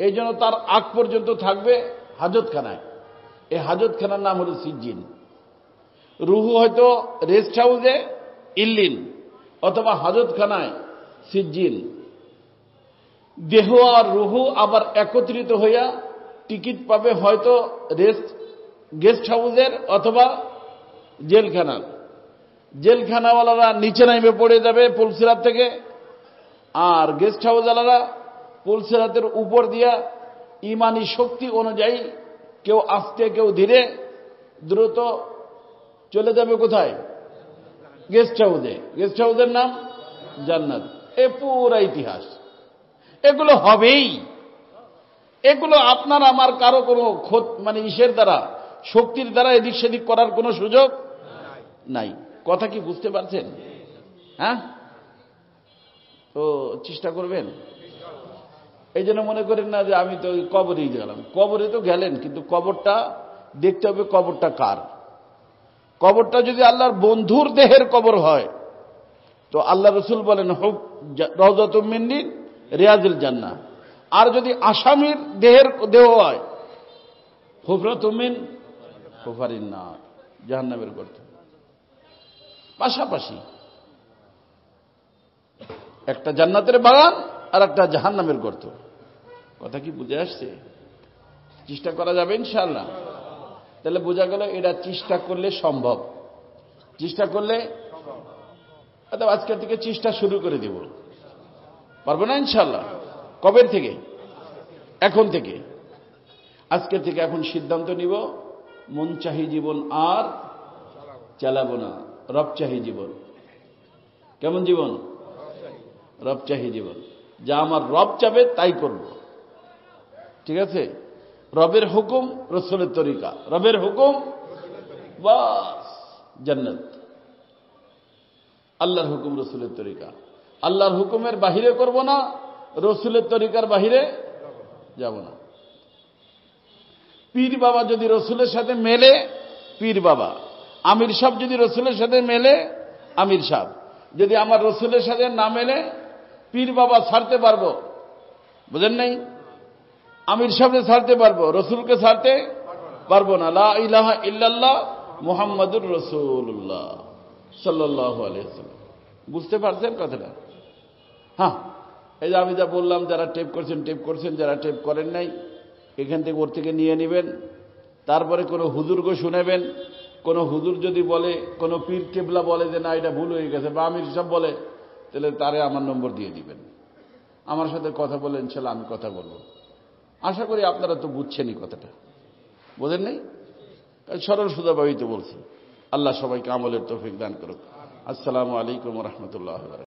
এই জন্য তার আগ পর্যন্ত থাকবে হাজতখানায়। এই হাজতখানার নাম হলো সিজ্জিন। রুহু হয়তো রেস্ট হাউসে ইল্লিন, অথবা হাজতখানায় সিজ্জিন। দেহ আর রুহু আবার একত্রিত হইয়া টিকিট পাবে হয়তো গেস্ট হাউসের অথবা জেলখানার। জেলখানাওয়ালারা নিচে নামে পড়ে যাবে পুলসিরাত থেকে, আর গেস্ট হাউসওয়ালারা পুলসিরাতের উপর দিয়া ইমানি শক্তি অনুযায়ী কেউ আস্তে কেউ ধীরে দ্রুত চলে যাবে কোথায়? গেস্ট হাউসে। গেস্ট হাউসের নাম জান্নাত। এ পুরা ইতিহাস, এগুলো হবেই। এগুলো আপনার আমার কারো কোনো মানে ইসের দ্বারা, শক্তির দ্বারা এদিক সেদিক করার কোনো সুযোগ নাই। কথা কি বুঝতে পারছেন? হ্যাঁ, তো চেষ্টা করবেন। এই জন্য মনে করেন না যে আমি তো ওই কবরেই গেলাম। কবরে তো গেলেন, কিন্তু কবরটা দেখতে হবে কবরটা কার। কবরটা যদি আল্লাহর বন্ধুর দেহের কবর হয় তো আল্লাহ রসুল বলেন হুব রওজাতুম মিন রিয়াজিল জান্নাহ। আর যদি আসামির দেহের দেহ হয় হুফরাতুম মিন হুফারিন নার, জাহান্নামের গর্ত। পাশাপাশি একটা জান্নাতের বাগান আর একটা জাহান্নামের গর্ত। কথা কি বুঝে আসছে? চেষ্টা করা যাবে ইনশাআল্লাহ। তাহলে বোঝা গেল এটা চেষ্টা করলে সম্ভব। চেষ্টা করলে আজকের থেকে চেষ্টা শুরু করে দেব। পারবো না ইনশাআল্লাহ? কবের থেকে? এখন থেকে। আজকের থেকে এখন সিদ্ধান্ত নিব, মন চাহি জীবন আর চালাবো না, রব চাহি জীবন। কেমন জীবন? রব চাহি জীবন। যা আমার রব চাবে তাই করব। ঠিক আছে? রবের হুকুম, রসুলের তরিকা। রবের হুকুম, বাস জান্নাত। আল্লাহর হুকুম, রসুলের তরিকা। আল্লাহর হুকুমের বাহিরে করব না, রসুলের তরিকার বাহিরে যাব না। পীর বাবা যদি রসুলের সাথে মেলে, পীর বাবা। আমির সাহেব যদি রসুলের সাথে মেলে, আমির সাহেব। যদি আমার রসুলের সাথে না মেলে, পীর বাবা ছাড়তে পারবো, বুঝেন নাই? আমির সাহেবকে ছাড়তে পারবো, রসুলকে ছাড়তে পারবো না। লা ইলাহা ইল্লাল্লাহ মুহাম্মাদুর রাসূলুল্লাহ সাল্লাল্লাহু আলাইহি ওয়াসাল্লাম। বুঝতে পারছেন কথাটা? হ্যাঁ, এই যে আমি যা বললাম, যারা টেপ করছেন, যারা টেপ করেন নাই এখান থেকে ওর থেকে নিয়ে নেবেন। তারপরে কোনো হুজুরকে শুনেবেন। কোনো হুজুর যদি বলে, কোনো পীর কেবলা বলে যে না এটা ভুল হয়ে গেছে, বা আমির সাহেব বলে, তাহলে তারে আমার নম্বর দিয়ে দিবেন। আমার সাথে কথা বলে ইনশাআল্লাহ আমি কথা বলবো। আশা করি আপনারা তো বুঝছেনই কথাটা, বোঝেন নাই? সরল সোজাভাবেই তো বলছি। আল্লাহ সবাইকে আমলের তৌফিক দান করুক। আসসালামু আলাইকুম ওয়া রাহমাতুল্লাহি ওয়া বারাকাতুহু।